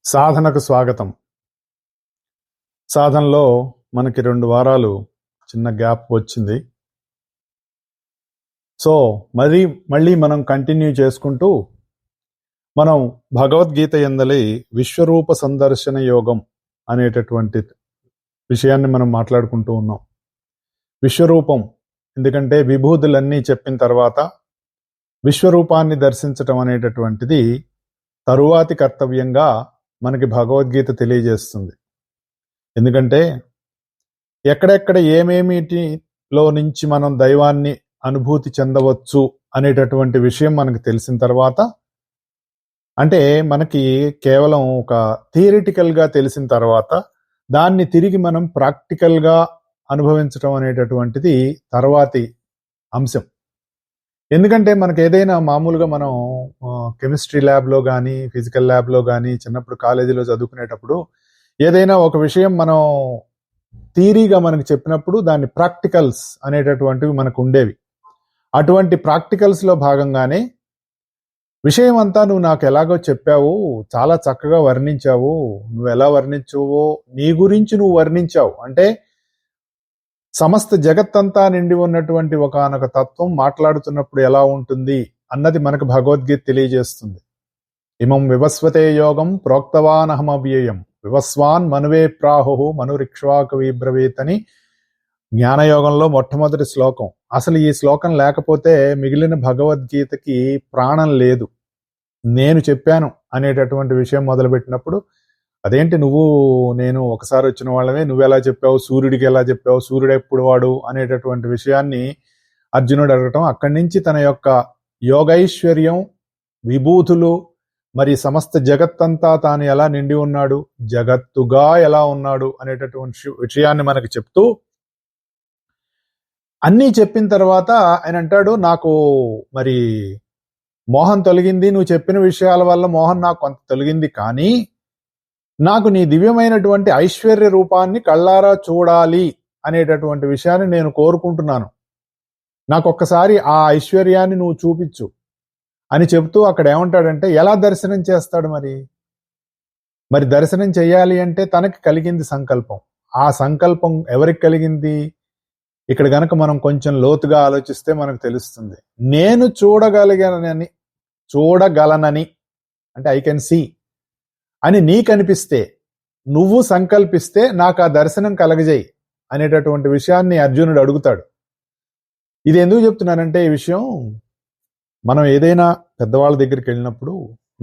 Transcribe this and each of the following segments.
సాధనకు స్వాగతం. సాధనలో మనకి 2 వారాలు చిన్న గ్యాప్ వచ్చింది. సో మళ్ళీ మనం కంటిన్యూ చేసుకుంటూ మనం భగవద్గీత యందలి విశ్వరూప సందర్శన యోగం అనేటటువంటి విషయాన్ని మనం మాట్లాడుకుంటూ ఉన్నాం. విశ్వరూపం ఎందుకంటే విభూతులన్నీ చెప్పిన తర్వాత విశ్వరూపాన్ని దర్శించటం అనేటటువంటిది తరువాతి కర్తవ్యంగా మనకి భగవద్గీత తెలియజేస్తుంది. ఎందుకంటే ఎక్కడెక్కడ ఏమేమిటిలో నుంచి మనం దైవాన్ని అనుభూతి చెందవచ్చు అనేటటువంటి విషయం మనకు తెలిసిన తర్వాత, అంటే మనకి కేవలం ఒక థియరిటికల్గా తెలిసిన తర్వాత దాన్ని తిరిగి మనం ప్రాక్టికల్గా అనుభవించడం అనేటటువంటిది తర్వాతి అంశం. ఎందుకంటే మనకు ఏదైనా మామూలుగా మనం కెమిస్ట్రీ ల్యాబ్లో కానీ ఫిజికల్ ల్యాబ్లో కానీ చిన్నప్పుడు కాలేజీలో చదువుకునేటప్పుడు ఏదైనా ఒక విషయం మనం థియరీగా మనకు చెప్పినప్పుడు దాన్ని ప్రాక్టికల్స్ అనేటటువంటివి మనకు ఉండేవి. అటువంటి ప్రాక్టికల్స్లో భాగంగానే విషయం అంతా నువ్వు నాకు ఎలాగో చెప్పావు, చాలా చక్కగా వర్ణించావు, నువ్వు ఎలా వర్ణించావో నీ గురించి నువ్వు వర్ణించావు. అంటే సమస్త జగత్తంతా నిండి ఉన్నటువంటి ఒకానొక తత్వం మాట్లాడుతున్నప్పుడు ఎలా ఉంటుంది అన్నది మనకు భగవద్గీత తెలియజేస్తుంది. ఇమం వివస్వతే యోగం ప్రోక్తవానహమవ్యయం వివస్వాన్ మనువే ప్రాహు మనురిక్ష్వాకవి బ్రవీత్ అని జ్ఞానయోగంలో మొట్టమొదటి శ్లోకం. అసలు ఈ శ్లోకం లేకపోతే మిగిలిన భగవద్గీతకి ప్రాణం లేదు. నేను చెప్పాను అనేటటువంటి విషయం మొదలుపెట్టినప్పుడు అదేంటి నువ్వు నేను ఒకసారి వచ్చిన వాళ్ళమే, నువ్వెలా చెప్పావు, సూర్యుడికి ఎలా చెప్పావు, సూర్యుడు ఎప్పుడు వాడు అనేటటువంటి విషయాన్ని అర్జునుడు అడగటం, అక్కడి నుంచి తన యొక్క యోగైశ్వర్యం, విభూతులు, మరి సమస్త జగత్తంతా తాను ఎలా నిండి ఉన్నాడు, జగత్తుగా ఎలా ఉన్నాడు అనేటటువంటి విషయాన్ని మనకి చెప్తూ అన్నీ చెప్పిన తర్వాత ఆయన అంటాడు, నాకు మరి మోహం తొలగింది, నువ్వు చెప్పిన విషయాల వల్ల మోహం నాకు కొంత తొలగింది, కానీ నాకు నీ దివ్యమైనటువంటి ఐశ్వర్య రూపాన్ని కళ్ళారా చూడాలి అనేటటువంటి విషయాన్ని నేను కోరుకుంటున్నాను. నాకు ఒక్కసారి ఆ ఐశ్వర్యాన్ని నువ్వు చూపించు అని చెబుతూ అక్కడ ఏమంటాడంటే, ఎలా దర్శనం చేస్తాడు మరి దర్శనం చేయాలి అంటే తనకి కలిగింది సంకల్పం. ఆ సంకల్పం ఎవరికి కలిగింది? ఇక్కడ గనక మనం కొంచెం లోతుగా ఆలోచిస్తే మనకు తెలుస్తుంది. నేను చూడగలనని అంటే ఐ కెన్ సీ అని నీకు అనిపిస్తే, నువ్వు సంకల్పిస్తే నాకు ఆ దర్శనం కలగజేయి అనేటటువంటి విషయాన్ని అర్జునుడు అడుగుతాడు. ఇది ఎందుకు చెప్తున్నానంటే ఈ విషయం మనం ఏదైనా పెద్దవాళ్ళ దగ్గరికి వెళ్ళినప్పుడు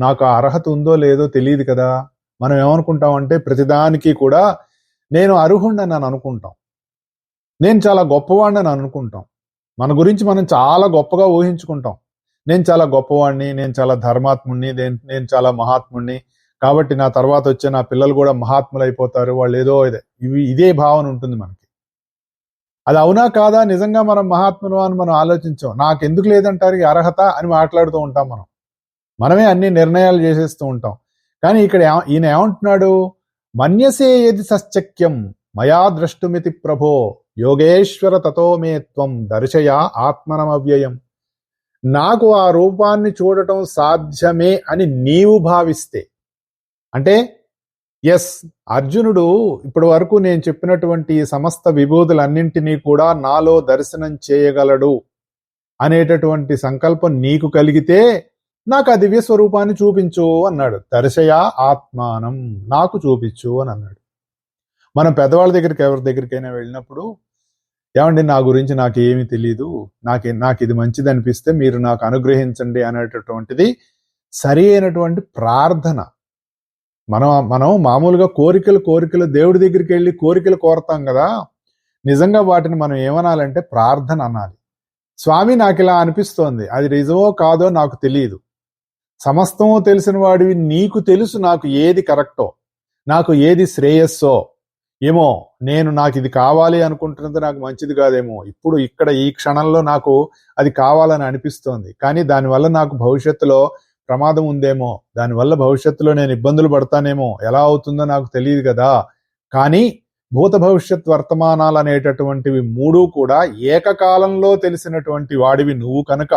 నాకు ఆ అర్హత ఉందో లేదో తెలియదు కదా. మనం ఏమనుకుంటామంటే ప్రతిదానికి కూడా నేను అర్హుణ్ణి అని అనుకుంటాం, నేను చాలా గొప్పవాడిని అనుకుంటాం, మన గురించి మనం చాలా గొప్పగా ఊహించుకుంటాం. నేను చాలా గొప్పవాడిని, నేను చాలా ధర్మాత్ముడిని, నేను చాలా మహాత్ముడిని, కాబట్టి నా తర్వాత వచ్చే నా పిల్లలు కూడా మహాత్ములు అయిపోతారు, వాళ్ళు ఏదో ఇదే భావన ఉంటుంది మనకి. అది అవునా కాదా, నిజంగా మనం మహాత్ములు అని మనం ఆలోచించాం. నాకు ఎందుకు లేదంటారు ఈ అర్హత అని మాట్లాడుతూ ఉంటాం. మనమే అన్ని నిర్ణయాలు చేసేస్తూ ఉంటాం. కానీ ఇక్కడ ఈయన ఏమంటున్నాడు, మన్యసే యది సశ్చక్యం మయా ద్రష్టుమితి ప్రభో యోగేశ్వర తతో మే త్వం దర్శయ ఆత్మనమవ్యయం. నాకు ఆ రూపాన్ని చూడటం సాధ్యమే అని నీవు భావిస్తే, అంటే ఎస్ అర్జునుడు ఇప్పటి వరకు నేను చెప్పినటువంటి సమస్త విభూతులన్నింటినీ కూడా నాలో దర్శనం చేయగలడు అనేటటువంటి సంకల్పం నీకు కలిగితే నాకు ఆ దివ్య స్వరూపాన్ని చూపించు అన్నాడు. దర్శయ ఆత్మానం, నాకు చూపించు అని అన్నాడు. మనం పెద్దవాళ్ళ దగ్గరికి ఎవరి దగ్గరికైనా వెళ్ళినప్పుడు, ఏమండి నా గురించి నాకు ఏమీ తెలియదు, నాకు ఇది మంచిది అనిపిస్తే మీరు నాకు అనుగ్రహించండి అనేటటువంటిది సరి అయినటువంటి ప్రార్థన. మనం మామూలుగా కోరికలు దేవుడి దగ్గరికి వెళ్ళి కోరికలు కోరతాం కదా, నిజంగా వాటిని మనం ఏమనాలంటే ప్రార్థన అనాలి. స్వామి నాకు ఇలా అనిపిస్తోంది, అది నిజమో కాదో నాకు తెలియదు, సమస్తమో తెలిసిన వాడివి, నీకు తెలుసు నాకు ఏది కరెక్టో, నాకు ఏది శ్రేయస్సో ఏమో, నాకు ఇది కావాలి అనుకుంటున్నది నాకు మంచిది కాదేమో, ఇప్పుడు ఇక్కడ ఈ క్షణంలో నాకు అది కావాలని అనిపిస్తోంది, కానీ దానివల్ల నాకు భవిష్యత్తులో ప్రమాదం ఉందేమో, దానివల్ల భవిష్యత్తులో నేను ఇబ్బందులు పడతానేమో, ఎలా అవుతుందో నాకు తెలియదు కదా. కానీ భూత భవిష్యత్ వర్తమానాలు అనేటటువంటివి మూడు కూడా ఏకకాలంలో తెలిసినటువంటి వాడివి నువ్వు కనుక,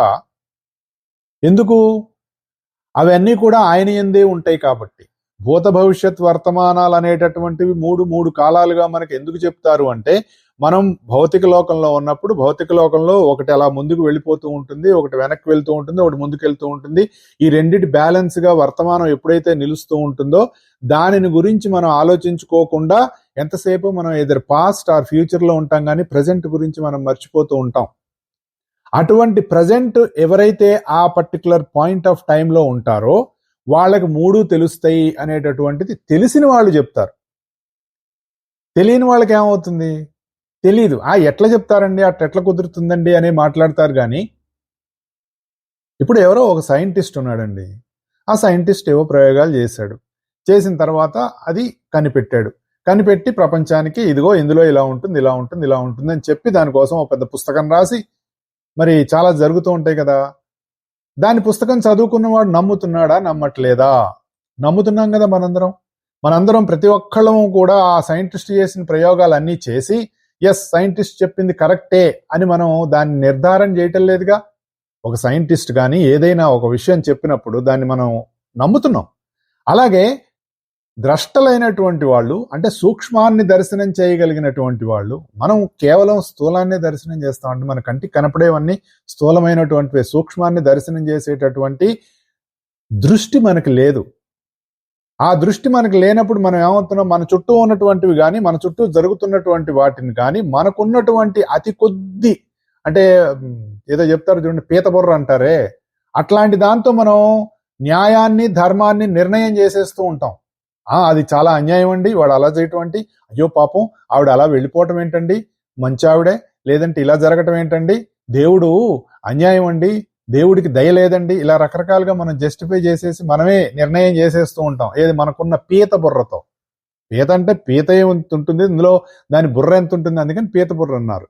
ఎందుకు అవన్నీ కూడా ఆయన యందే ఉంటాయి కాబట్టి, భూత భవిష్యత్ వర్తమానాలు అనేటటువంటివి మూడు కాలాలుగా మనకి ఎందుకు చెప్తారు అంటే, మనం భౌతిక లోకంలో ఉన్నప్పుడు భౌతిక లోకంలో ఒకటి అలా ముందుకు వెళ్ళిపోతూ ఉంటుంది, ఒకటి వెనక్కి వెళ్తూ ఉంటుంది, ఒకటి ముందుకు వెళ్తూ ఉంటుంది. ఈ రెండిటి బ్యాలెన్స్ గా వర్తమానం ఎప్పుడైతే నిలుస్తూ ఉంటుందో దానిని గురించి మనం ఆలోచించుకోకుండా ఎంతసేపు మనం ఎదర్ పాస్ట్ ఆర్ ఫ్యూచర్ లో ఉంటాం, కానీ ప్రజెంట్ గురించి మనం మర్చిపోతూ ఉంటాం. అటువంటి ప్రజెంట్ ఎవరైతే ఆ పర్టికులర్ పాయింట్ ఆఫ్ టైంలో ఉంటారో వాళ్ళకి మూడు తెలుస్తాయి అనేటటువంటిది తెలిసిన వాళ్ళు చెప్తారు. తెలియని వాళ్ళకి ఏమవుతుంది? తెలీదు. ఎట్లా చెప్తారండి, ఎట్లా కుదురుతుందండి అని మాట్లాడతారు. కానీ ఇప్పుడు ఎవరో ఒక సైంటిస్ట్ ఉన్నాడండి, ఆ సైంటిస్ట్ ఏవో ప్రయోగాలు చేశాడు, చేసిన తర్వాత అది కనిపెట్టాడు, కనిపెట్టి ప్రపంచానికి ఇదిగో ఇందులో ఇలా ఉంటుంది ఇలా ఉంటుంది ఇలా ఉంటుంది అని చెప్పి దానికోసం ఒక పెద్ద పుస్తకం రాసి, మరి చాలా జరుగుతూ ఉంటాయి కదా, దాని పుస్తకం చదువుకున్నవాడు నమ్ముతున్నాడా నమ్మట్లేదా? నమ్ముతున్నాం కదా మనందరం ప్రతి ఒక్కళ్ళము కూడా ఆ సైంటిస్ట్ చేసిన ప్రయోగాలన్నీ చేసి ఎస్ సైంటిస్ట్ చెప్పింది కరెక్టే అని మనం దాన్ని నిర్ధారణ చేయటం లేదుగా. ఒక సైంటిస్ట్ కానీ ఏదైనా ఒక విషయం చెప్పినప్పుడు దాన్ని మనం నమ్ముతున్నాం. అలాగే ద్రష్టలైనటువంటి వాళ్ళు, అంటే సూక్ష్మాన్ని దర్శనం చేయగలిగినటువంటి వాళ్ళు, మనం కేవలం స్థూలాన్ని దర్శనం చేస్తాం. అంటే మన కంటికి కనపడేవన్నీ స్థూలమైనటువంటివి, సూక్ష్మాన్ని దర్శనం చేసేటటువంటి దృష్టి మనకి లేదు. ఆ దృష్టి మనకు లేనప్పుడు మనం ఏమవుతున్నాం, మన చుట్టూ ఉన్నటువంటివి కానీ మన చుట్టూ జరుగుతున్నటువంటి వాటిని కానీ మనకున్నటువంటి అతి కొద్ది, అంటే ఏదో చెప్తారు చూడండి పీత బుర్ర అంటారే, అట్లాంటి దాంతో మనం న్యాయాన్ని ధర్మాన్ని నిర్ణయం చేసేస్తూ ఉంటాం. అది చాలా అన్యాయం అండి, వాడు అలా చేయటం ఏంటి, అయ్యో పాపం ఆవిడ అలా వెళ్ళిపోవటం ఏంటండి, మంచి ఆవిడే, లేదంటే ఇలా జరగటం ఏంటండి, దేవుడు అన్యాయం అండి, దేవుడికి దయ లేదండి, ఇలా రకరకాలుగా మనం జస్టిఫై చేసేసి మనమే నిర్ణయం చేసేస్తూ ఉంటాం. ఏది మనకున్న పీత బుర్రతో. పీత అంటే పీత ఎంత ఉంటుంది, ఇందులో దాని బుర్ర ఎంత ఉంటుంది, అందుకని పీత బుర్ర అన్నారు.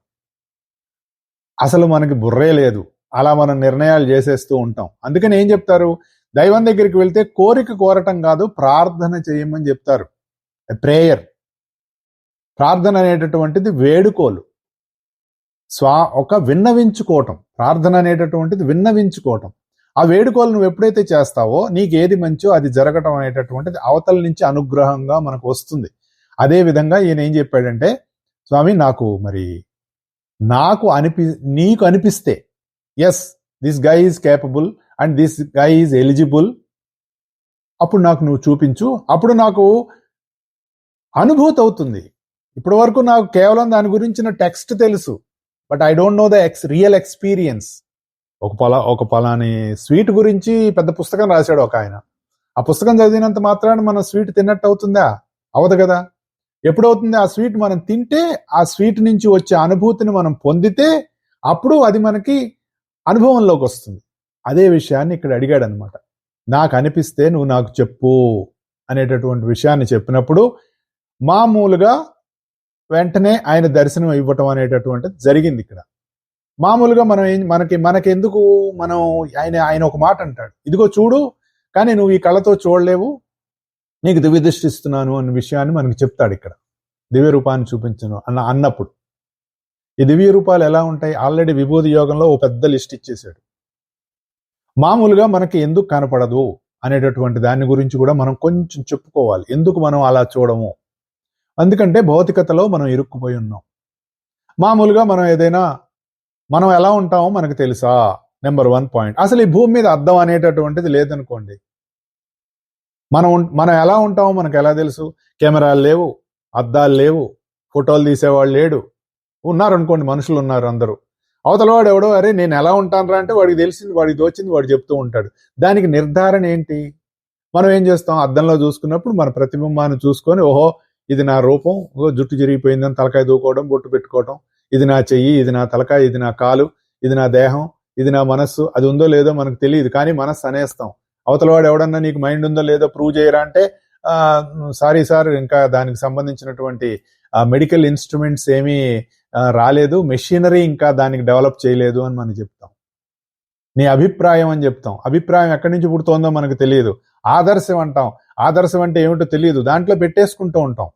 అసలు మనకి బుర్రే లేదు, అలా మనం నిర్ణయాలు చేసేస్తూ ఉంటాం. అందుకని ఏం చెప్తారు, దైవం దగ్గరికి వెళ్తే కోరిక కోరటం కాదు, ప్రార్థన చేయమని చెప్తారు. ప్రేయర్, ప్రార్థన అనేటటువంటిది వేడుకోలు, ఒక విన్నవించుకోవటం. ప్రార్థన అనేటటువంటిది విన్నవించుకోవటం. ఆ వేడుకోలు నువ్వు ఎప్పుడైతే చేస్తావో నీకు ఏది మంచో అది జరగటం అనేటటువంటిది అవతల నుంచి అనుగ్రహంగా మనకు వస్తుంది. అదే విధంగా ఈయన ఏం చెప్పాడంటే, స్వామి నాకు నీకు అనిపిస్తే yes this guy is capable and this guy is eligible, అప్పుడు నాకు నువ్వు చూపించు, అప్పుడు నాకు అనుభూతి అవుతుంది. ఇప్పటి వరకు నాకు కేవలం దాని గురించిన టెక్స్ట్ తెలుసు, but I don't know the real experience. ఒక పలాని స్వీట్ గురించి పెద్ద పుస్తకం రాశాడు ఒక ఆయన. ఆ పుస్తకం చదివినంత మాత్రాన మనం స్వీట్ తిన్నట్టు అవుతుందా? అవదు కదా. ఎప్పుడవుతుంది, ఆ స్వీట్ మనం తింటే, ఆ స్వీట్ నుంచి వచ్చే అనుభూతిని మనం పొందితే అప్పుడు అది మనకి అనుభవంలోకి వస్తుంది. అదే విషయాన్ని ఇక్కడ అడిగాడు అనమాట. నాకు అనిపిస్తే నువ్వు నాకు చెప్పు అనేటటువంటి విషయాన్ని చెప్పినప్పుడు మామూలుగా వెంటనే ఆయన దర్శనం ఇవ్వటం అనేటటువంటిది జరిగింది ఇక్కడ. మామూలుగా మనకెందుకు మనం ఆయన ఒక మాట అంటాడు, ఇదిగో చూడు, కానీ నువ్వు ఈ కళ్ళతో చూడలేవు, నీకు దివ్య దృష్టి ఇస్తున్నాను అన్న విషయాన్ని మనకు చెప్తాడు ఇక్కడ. దివ్య రూపాన్ని చూపించను అన్నప్పుడు ఈ దివ్య రూపాలు ఎలా ఉంటాయి, ఆల్రెడీ విభూతి యోగంలో ఓ పెద్ద లిస్ట్ ఇచ్చేసాడు. మామూలుగా మనకి ఎందుకు కనపడదు అనేటటువంటి దాని గురించి కూడా మనం కొంచెం చెప్పుకోవాలి. ఎందుకు మనం అలా చూడము, ఎందుకంటే భౌతికతలో మనం ఇరుక్కుపోయి ఉన్నాం. మామూలుగా మనం ఎలా ఉంటామో మనకు తెలుసా? నెంబర్ 1 పాయింట్, అసలు ఈ భూమి మీద అద్దం అనేటటువంటిది లేదనుకోండి, మనం ఎలా ఉంటామో మనకు ఎలా తెలుసు? కెమెరాలు లేవు, అద్దాలు లేవు, ఫోటోలు తీసేవాళ్ళు లేడు, ఉన్నారు అనుకోండి, మనుషులు ఉన్నారు అందరూ. అవతలవాడు ఎవడో అరే నేను ఎలా ఉంటానరా అంటే వాడికి తెలిసింది, వాడికి దోచింది వాడు చెప్తూ ఉంటాడు. దానికి నిర్ధారణ ఏంటి? మనం ఏం చేస్తాం, అద్దంలో చూసుకున్నప్పుడు మన ప్రతిబింబాన్ని చూసుకొని, ఓహో ఇది నా రూపం, జుట్టు జరిగిపోయిందని తలకాయ దూకోవడం, బొట్టు పెట్టుకోవడం, ఇది నా చెయ్యి, ఇది నా తలకాయ, ఇది నా కాలు, ఇది నా దేహం, ఇది నా మనస్సు. అది ఉందో లేదో మనకు తెలియదు, కానీ మనస్సు అనేస్తాం. అవతలవాడు ఎవడన్నా నీకు మైండ్ ఉందో లేదో ప్రూవ్ చేయరా అంటే సారీ సార్, ఇంకా దానికి సంబంధించినటువంటి మెడికల్ ఇన్స్ట్రుమెంట్స్ ఏమీ రాలేదు, మెషినరీ ఇంకా దానికి డెవలప్ చేయలేదు అని మనం చెప్తాం. నీ అభిప్రాయం అని చెప్తాం. అభిప్రాయం ఎక్కడి నుంచి పుడుతోందో మనకు తెలియదు. ఆదర్శం అంటాం. ఆదర్శం అంటే ఏమిటో తెలియదు, దాంట్లో పెట్టేసుకుంటూ ఉంటాం.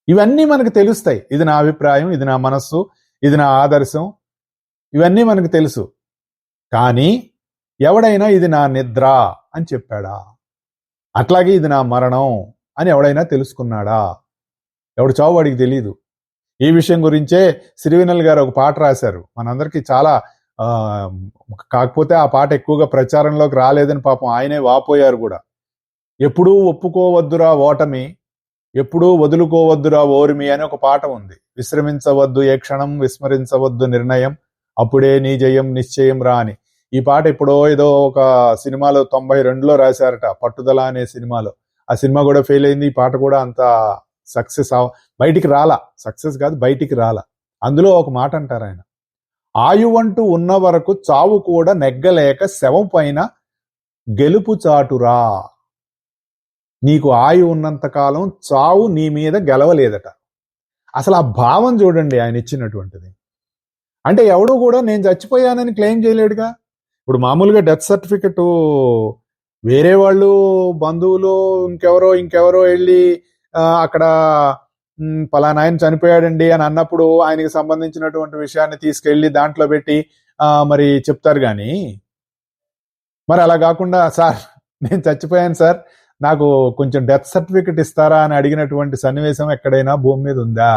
ఇవన్నీ మనకు తెలుస్తాయి. ఇది నా అభిప్రాయం, ఇది నా మనస్సు, ఇది నా ఆదర్శం, ఇవన్నీ మనకు తెలుసు. కానీ ఎవడైనా ఇది నా నిద్ర అని చెప్పాడా? అట్లాగే ఇది నా మరణం అని ఎవడైనా తెలుసుకున్నాడా? ఎవడు చావు వాడికి తెలీదు. ఈ విషయం గురించే సిరివెన్నెల గారు ఒక పాట రాశారు, మనందరికీ చాలా కాకపోతే ఆ పాట ఎక్కువగా ప్రచారంలోకి రాలేదని పాపం ఆయనే వాపోయారు కూడా. ఎప్పుడూ ఒప్పుకోవద్దురా ఓటమి, ఎప్పుడూ వదులుకోవద్దురా ఓర్మి అని ఒక పాట ఉంది. విశ్రమించవద్దు ఏ క్షణం, విస్మరించవద్దు నిర్ణయం, అప్పుడే నీ జయం నిశ్చయం రా అని. ఈ పాట ఎప్పుడో ఏదో ఒక సినిమాలో 92లో రాశారట, పట్టుదల అనే సినిమాలో. ఆ సినిమా కూడా ఫెయిల్ అయింది, ఈ పాట కూడా అంత సక్సెస్ బయటికి రాలా. సక్సెస్ కాదు, బయటికి రాలా. అందులో ఒక మాట అంటారు ఆయన, ఆయువంటూ ఉన్న వరకు చావు కూడా నెగ్గలేక శవం పైన గెలుపు చాటురా. నీకు ఆయు ఉన్నంత కాలం చావు నీ మీద గెలవలేదట. అసలు ఆ భావం చూడండి ఆయన ఇచ్చినటువంటిది. అంటే ఎవడు కూడా నేను చచ్చిపోయానని క్లెయిమ్ చేయలేడుగా. ఇప్పుడు మామూలుగా డెత్ సర్టిఫికెట్ వేరే వాళ్ళు బంధువులు ఇంకెవరో వెళ్ళి అక్కడ పలానా ఆయన చనిపోయాడండి అని అన్నప్పుడు ఆయనకి సంబంధించినటువంటి విషయాన్ని తీసుకెళ్లి దాంట్లో పెట్టి మరి చెప్తారు. కానీ మరి అలా కాకుండా సార్ నేను చచ్చిపోయాను సార్, నాకు కొంచెం డెత్ సర్టిఫికెట్ ఇస్తారా అని అడిగినటువంటి సన్నివేశం ఎక్కడైనా భూమి మీద ఉందా?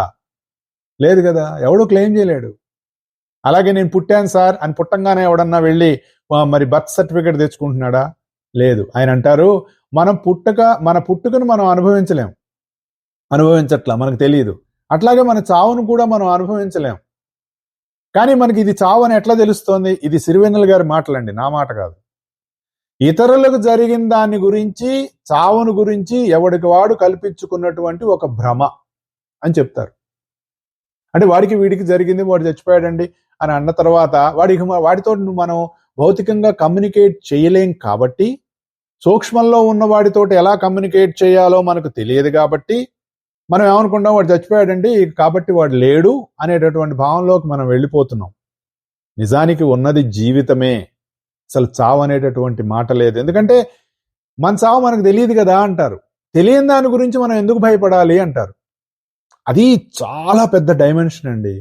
లేదు కదా, ఎవడు క్లెయిమ్ చేయలేడు. అలాగే నేను పుట్టాను సార్ అని పుట్టంగానే ఎవడన్నా వెళ్ళి మరి బర్త్ సర్టిఫికెట్ తెచ్చుకుంటున్నాడా? లేదు. ఆయన అంటారు మన పుట్టుకను మనం అనుభవించట్లా, మనకు తెలియదు. అట్లాగే మన చావును కూడా మనం అనుభవించలేం. కానీ మనకి ఇది చావు అని ఎట్లా తెలుస్తోంది? ఇది సిరివెన్నెల గారి మాటలండి, నా మాట కాదు. ఇతరులకు జరిగిన దాన్ని గురించి, చావును గురించి ఎవడికి వాడు కల్పించుకున్నటువంటి ఒక భ్రమ అని చెప్తారు. అంటే వాడికి వీడికి జరిగింది, వాడు చచ్చిపోయాడండి అని అన్న తర్వాత వాడితో మనం భౌతికంగా కమ్యూనికేట్ చేయలేం కాబట్టి, సూక్ష్మంలో ఉన్న వాడితోటి ఎలా కమ్యూనికేట్ చేయాలో మనకు తెలియదు కాబట్టి మనం ఏమనుకుంటాం, వాడు చచ్చిపోయాడండి కాబట్టి వాడు లేడు అనేటటువంటి భావంలోకి మనం వెళ్ళిపోతున్నాం. నిజానికి ఉన్నది జీవితమే, అసలు చావు అనేటటువంటి మాట లేదు. ఎందుకంటే మన చావు మనకు తెలియదు కదా అంటారు. తెలియని దాని గురించి మనం ఎందుకు భయపడాలి అంటారు. అది చాలా పెద్ద డైమెన్షన్ అండి.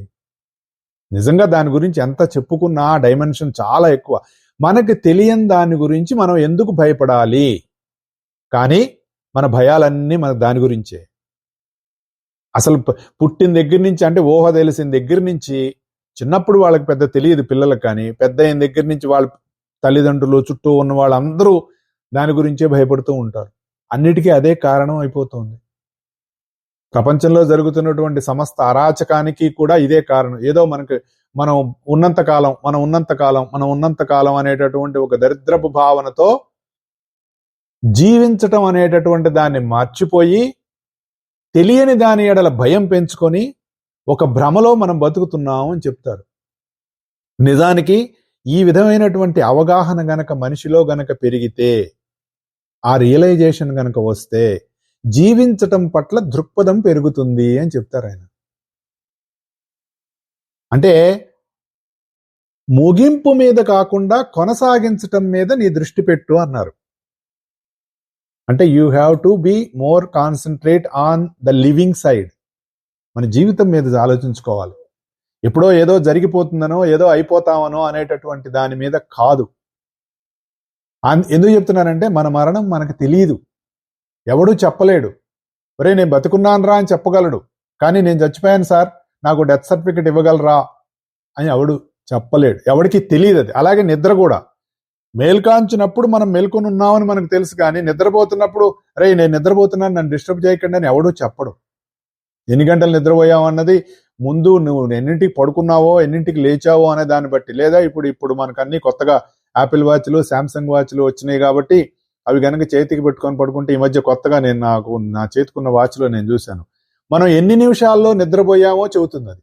నిజంగా దాని గురించి ఎంత చెప్పుకున్నా డైమెన్షన్ చాలా ఎక్కువ. మనకు తెలియని దాని గురించి మనం ఎందుకు భయపడాలి? కానీ మన భయాలన్నీ మన దాని గురించే. అసలు పుట్టిన దగ్గర నుంచి, అంటే ఊహ తెలిసిన దగ్గర నుంచి, చిన్నప్పుడు వాళ్ళకి పెద్ద తెలియదు పిల్లలకు, కానీ పెద్ద అయిన దగ్గర నుంచి వాళ్ళ తల్లిదండ్రులు చుట్టూ ఉన్న వాళ్ళందరూ దాని గురించే భయపడుతూ ఉంటారు. అన్నిటికీ అదే కారణం అయిపోతుంది. ప్రపంచంలో జరుగుతున్నటువంటి సమస్త అరాచకానికి కూడా ఇదే కారణం. ఏదో మనం ఉన్నంతకాలం అనేటటువంటి ఒక దరిద్రపు భావనతో జీవించటం అనేటటువంటి దాన్ని మర్చిపోయి, తెలియని దాని ఎడల భయం పెంచుకొని ఒక భ్రమలో మనం బతుకుతున్నాం అని చెప్తారు. నిజానికి ఈ విధమైనటువంటి అవగాహన గనక మనిషిలో గనక పెరిగితే, ఆ రియలైజేషన్ గనక వస్తే, జీవించటం పట్ల దృక్పథం పెరుగుతుంది అని చెప్తారు ఆయన. అంటే ముగింపు మీద కాకుండా కొనసాగించటం మీద నీ దృష్టి పెట్టు అన్నారు. అంటే you have to be more concentrate on the living side. మన జీవితం మీద ఆలోచించుకోవాలి. ఎప్పుడో ఏదో జరిగిపోతుందనో, ఏదో అయిపోతామనో అనేటటువంటి దాని మీద కాదు. ఎందుకు చెప్తున్నానంటే మన మరణం మనకు తెలియదు, ఎవడూ చెప్పలేడు. ఒరే నేను బతుకున్నాను రా అని చెప్పగలడు, కానీ నేను చచ్చిపోయాను సార్ నాకు డెత్ సర్టిఫికెట్ ఇవ్వగలరా అని ఎవడు చెప్పలేడు, ఎవడికి తెలియదు అది. అలాగే నిద్ర కూడా, మేల్కాంచినప్పుడు మనం మేల్కొని ఉన్నామని మనకు తెలుసు, కానీ నిద్రపోతున్నప్పుడు రే నేను నిద్రపోతున్నాను నన్ను డిస్టర్బ్ చేయకండి అని ఎవడూ చెప్పడు. ఎన్ని గంటలు నిద్రపోయావు అన్నది ముందు నువ్వు ఎన్నింటికి పడుకున్నావో, ఎన్నింటికి లేచావో అనే దాన్ని బట్టి. లేదా ఇప్పుడు మనకు అన్ని కొత్తగా యాపిల్ వాచ్లు, శాంసంగ్ వాచ్లు వచ్చినాయి కాబట్టి అవి కనుక చేతికి పెట్టుకొని పడుకుంటే, ఈ మధ్య కొత్తగా నా చేతికున్న వాచ్లో నేను చూశాను, మనం ఎన్ని నిమిషాల్లో నిద్రపోయామో చెబుతుంది అది.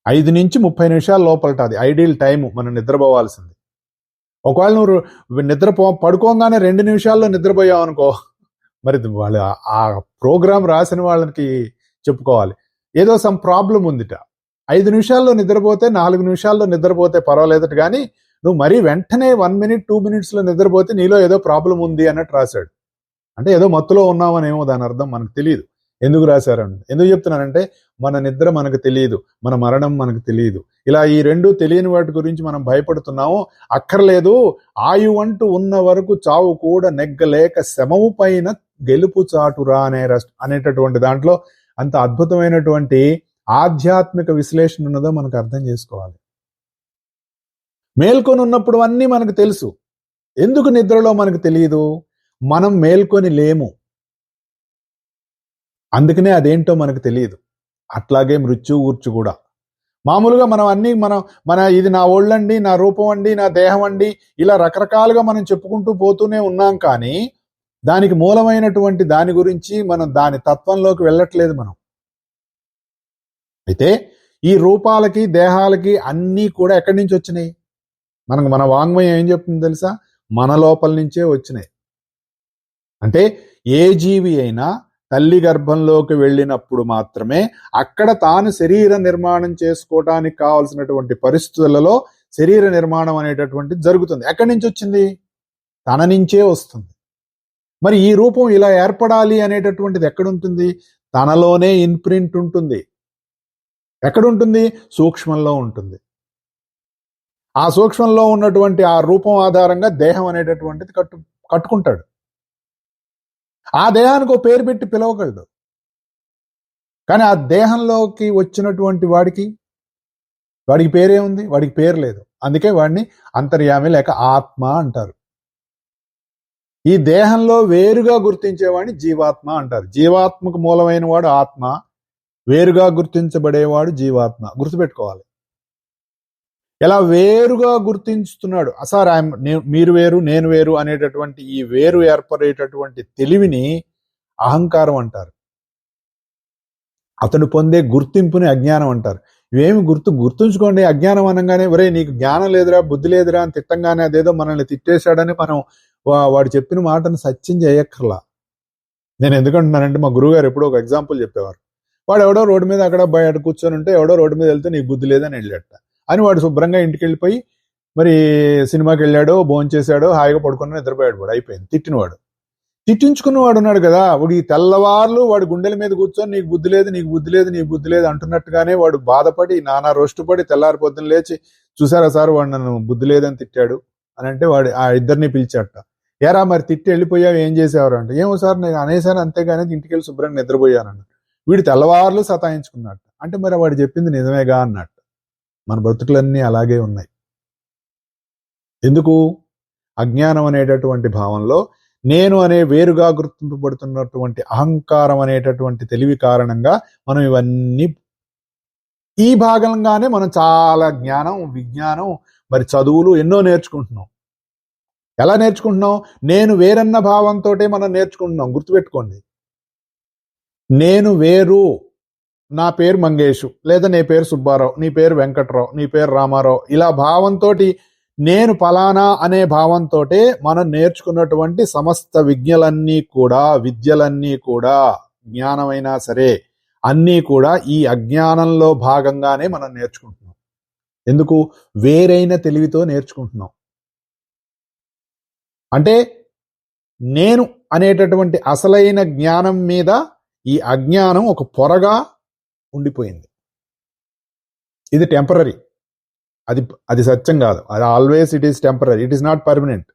5 నుంచి 30 నిమిషాల లోపలట అది ఐడియల్ టైం మనం నిద్రపోవాల్సింది. ఒకవేళ నువ్వు పడుకోగానే 2 నిమిషాల్లో నిద్రపోయావు అనుకో, మరి వాళ్ళు ఆ ప్రోగ్రామ్ రాసిన వాళ్ళకి చెప్పుకోవాలి, ఏదో సమ్ ప్రాబ్లం ఉందిట. 5 నిమిషాల్లో నిద్రపోతే, 4 నిమిషాల్లో నిద్రపోతే పర్వాలేదట, కానీ నువ్వు మరీ వెంటనే 1 మినిట్ 2 మినిట్స్లో నిద్రపోతే నీలో ఏదో ప్రాబ్లం ఉంది అన్నట్టు రాశాడు. అంటే ఏదో మత్తులో ఉన్నామనేమో దాని అర్థం, మనకు తెలియదు. ఎందుకు రాశారండి? ఎందుకు చెప్తున్నానంటే మన నిద్ర మనకు తెలియదు, మన మరణం మనకు తెలియదు. ఇలా ఈ రెండు తెలియని వాటి గురించి మనం భయపడుతున్నాము. అక్కర్లేదు, ఆయువంటూ ఉన్న వరకు చావు కూడా నెగ్గలేక శమము పైన గెలుపు చాటురా అనేటటువంటి దాంట్లో అంత అద్భుతమైనటువంటి ఆధ్యాత్మిక విశ్లేషణ ఉన్నదో మనకు అర్థం చేసుకోవాలి. మేల్కొని ఉన్నప్పుడు అన్నీ మనకు తెలుసు. ఎందుకు నిద్రలో మనకు తెలియదు? మనం మేల్కొని లేము, అందుకనే అదేంటో మనకు తెలియదు. అట్లాగే మృత్యు ఊర్చు కూడా మామూలుగా మనం అన్ని మన ఇది నా ఒళ్ళండి, నా రూపం అండి, నా దేహం అండి, ఇలా రకరకాలుగా మనం చెప్పుకుంటూ పోతూనే ఉన్నాం. కానీ దానికి మూలమైనటువంటి దాని గురించి మనం దాని తత్వంలోకి వెళ్ళట్లేదు మనం. అయితే ఈ రూపాలకి దేహాలకి అన్నీ కూడా ఎక్కడి నుంచి వచ్చినాయి? మన వాంగ్మయం ఏం చెప్తుంది తెలుసా? మన లోపల నుంచే వచ్చినాయి. అంటే ఏ జీవి అయినా తల్లి గర్భంలోకి వెళ్ళినప్పుడు మాత్రమే అక్కడ తాను శరీర నిర్మాణం చేసుకోవడానికి కావాల్సినటువంటి పరిస్థితులలో శరీర నిర్మాణం అనేటటువంటిది జరుగుతుంది. ఎక్కడి నుంచి వచ్చింది? తన నుంచే వస్తుంది. మరి ఈ రూపం ఇలా ఏర్పడాలి అనేటటువంటిది ఎక్కడుంటుంది? తనలోనే ఇన్ప్రింట్ ఉంటుంది. ఎక్కడుంటుంది? సూక్ష్మంలో ఉంటుంది. ఆ సూక్ష్మంలో ఉన్నటువంటి ఆ రూపం ఆధారంగా దేహం అనేటటువంటిది కట్టుకుంటాడు. ఆ దేహానికి ఒక పేరు పెట్టి పిలవగలడు. కానీ ఆ దేహంలోకి వచ్చినటువంటి వాడికి పేరే ఉంది? వాడికి పేరు లేదు. అందుకే వాడిని అంతర్యామి లేక ఆత్మ అంటారు. ఈ దేహంలో వేరుగా గుర్తించేవాడిని జీవాత్మ అంటారు. జీవాత్మకు మూలమైన వాడు ఆత్మ, వేరుగా గుర్తించబడేవాడు జీవాత్మ. గుర్తుపెట్టుకోవాలి. ఎలా వేరుగా గుర్తించుతున్నాడు? సార్ మీరు వేరు, నేను వేరు అనేటటువంటి ఈ వేరు ఏర్పడేటటువంటి తెలివిని అహంకారం అంటారు. అతను పొందే గుర్తింపుని అజ్ఞానం అంటారు. ఇవేమి గుర్తుంచుకోండి. అజ్ఞానం అనగానే ఒరే నీకు జ్ఞానం లేదురా, బుద్ధి లేదురా అని తిట్టంగానే అదేదో మనల్ని తిట్టేశాడని మనం వాడు చెప్పిన మాటను సత్యం చేయక్కర్లా. నేను ఎందుకంటున్నానంటే మా గురువుగారు ఎప్పుడో ఒక ఎగ్జాంపుల్ చెప్పేవారు. వాడు ఎవడో రోడ్డు మీద అక్కడ బయట కూర్చొని ఉంటే ఎవడో రోడ్డు మీద వెళ్తే నీకు బుద్ధి లేదని వెళ్ళాట అని వాడు శుభ్రంగా ఇంటికి వెళ్ళిపోయి మరి సినిమాకి వెళ్ళాడో, భోంచేశాడో, హాయిగా పడుకుని నిద్రపోయాడు. వాడు అయిపోయింది. తిట్టించుకున్నవాడు ఉన్నాడు కదా, వాడు ఈ తెల్లవార్లు వాడు గుండెల మీద కూర్చొని నీకు బుద్ధి లేదు, నీకు బుద్ధి లేదు, నీకు బుద్ధి లేదు అంటున్నట్టుగానే వాడు బాధపడి నానా రోష్టుపడి తెల్లారి పొద్దున లేచి చూసారా సార్ వాడు నన్ను బుద్ధి లేదని తిట్టాడు అని అంటే వాడు ఆ ఇద్దరిని పిలిచాట. ఏరా మరి తిట్టి వెళ్ళిపోయావు, ఏం చేసేవారు అంటే, ఏమో సార్ నేను అనేసాను అంతేగాని ఇంటికి వెళ్ళి శుభ్రంగా నిద్రపోయాను. వీడు తెల్లవార్లు సతాయించుకున్నట్టు. అంటే మరి వాడు చెప్పింది నిజమేగా అన్నట్టు. మన బ్రతుకులన్నీ అలాగే ఉన్నాయి. ఎందుకు? అజ్ఞానం అనేటటువంటి భావంలో నేను అనే వేరుగా గుర్తింపబడుతున్నటువంటి అహంకారం అనేటటువంటి తెలివి కారణంగా మనం ఇవన్నీ ఈ భాగంగానే మనం చాలా జ్ఞానం, విజ్ఞానం, మరి చదువులు ఎన్నో నేర్చుకుంటున్నాం. ఎలా నేర్చుకుంటున్నాం? నేను వేరన్న భావంతో మనం నేర్చుకుంటున్నాం. గుర్తుపెట్టుకోండి, నేను వేరు, నా పేరు మంగేషు, లేదా నీ పేరు సుబ్బారావు, నీ పేరు వెంకట్రావు, నీ పేరు రామారావు, ఇలా భావంతో నేను ఫలానా అనే భావంతో మనం నేర్చుకున్నటువంటి సమస్త విద్యలన్నీ కూడా జ్ఞానమైనా సరే అన్నీ కూడా ఈ అజ్ఞానంలో భాగంగానే మనం నేర్చుకుంటున్నాం. ఎందుకు? వేరైన తెలివితో నేర్చుకుంటున్నాం. అంటే నేను అనేటటువంటి అసలైన జ్ఞానం మీద ఈ అజ్ఞానం ఒక పొరగా ఉండిపోయింది. ఇది టెంపరరీ, అది సత్యం కాదు. అది always it is temporary, it is not permanent.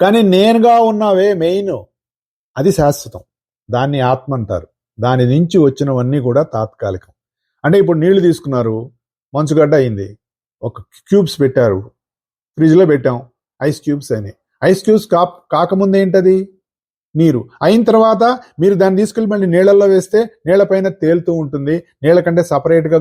కానీ నేనుగా ఉన్నావే మెయిన్, అది శాశ్వతం. దాన్ని ఆత్మ అంటారు. దాని నుంచి వచ్చినవన్నీ కూడా తాత్కాలికం. అంటే ఇప్పుడు నీళ్లు తీసుకున్నారు, మంచుగడ్డ అయింది, ఒక క్యూబ్స్ పెట్టారు, ఫ్రిడ్జ్లో పెట్టాం, ఐస్ క్యూబ్స్ అయినాయి. ఐస్ క్యూబ్స్ కాకముందు ఏంటది? నీరు. అయిన తర్వాత మీరు దాన్ని తీసుకెళ్ళి మళ్ళీ నీళ్ళల్లో వేస్తే నీళ్ల పైన తేలుతూ ఉంటుంది, నీళ్ల కంటే సపరేట్గా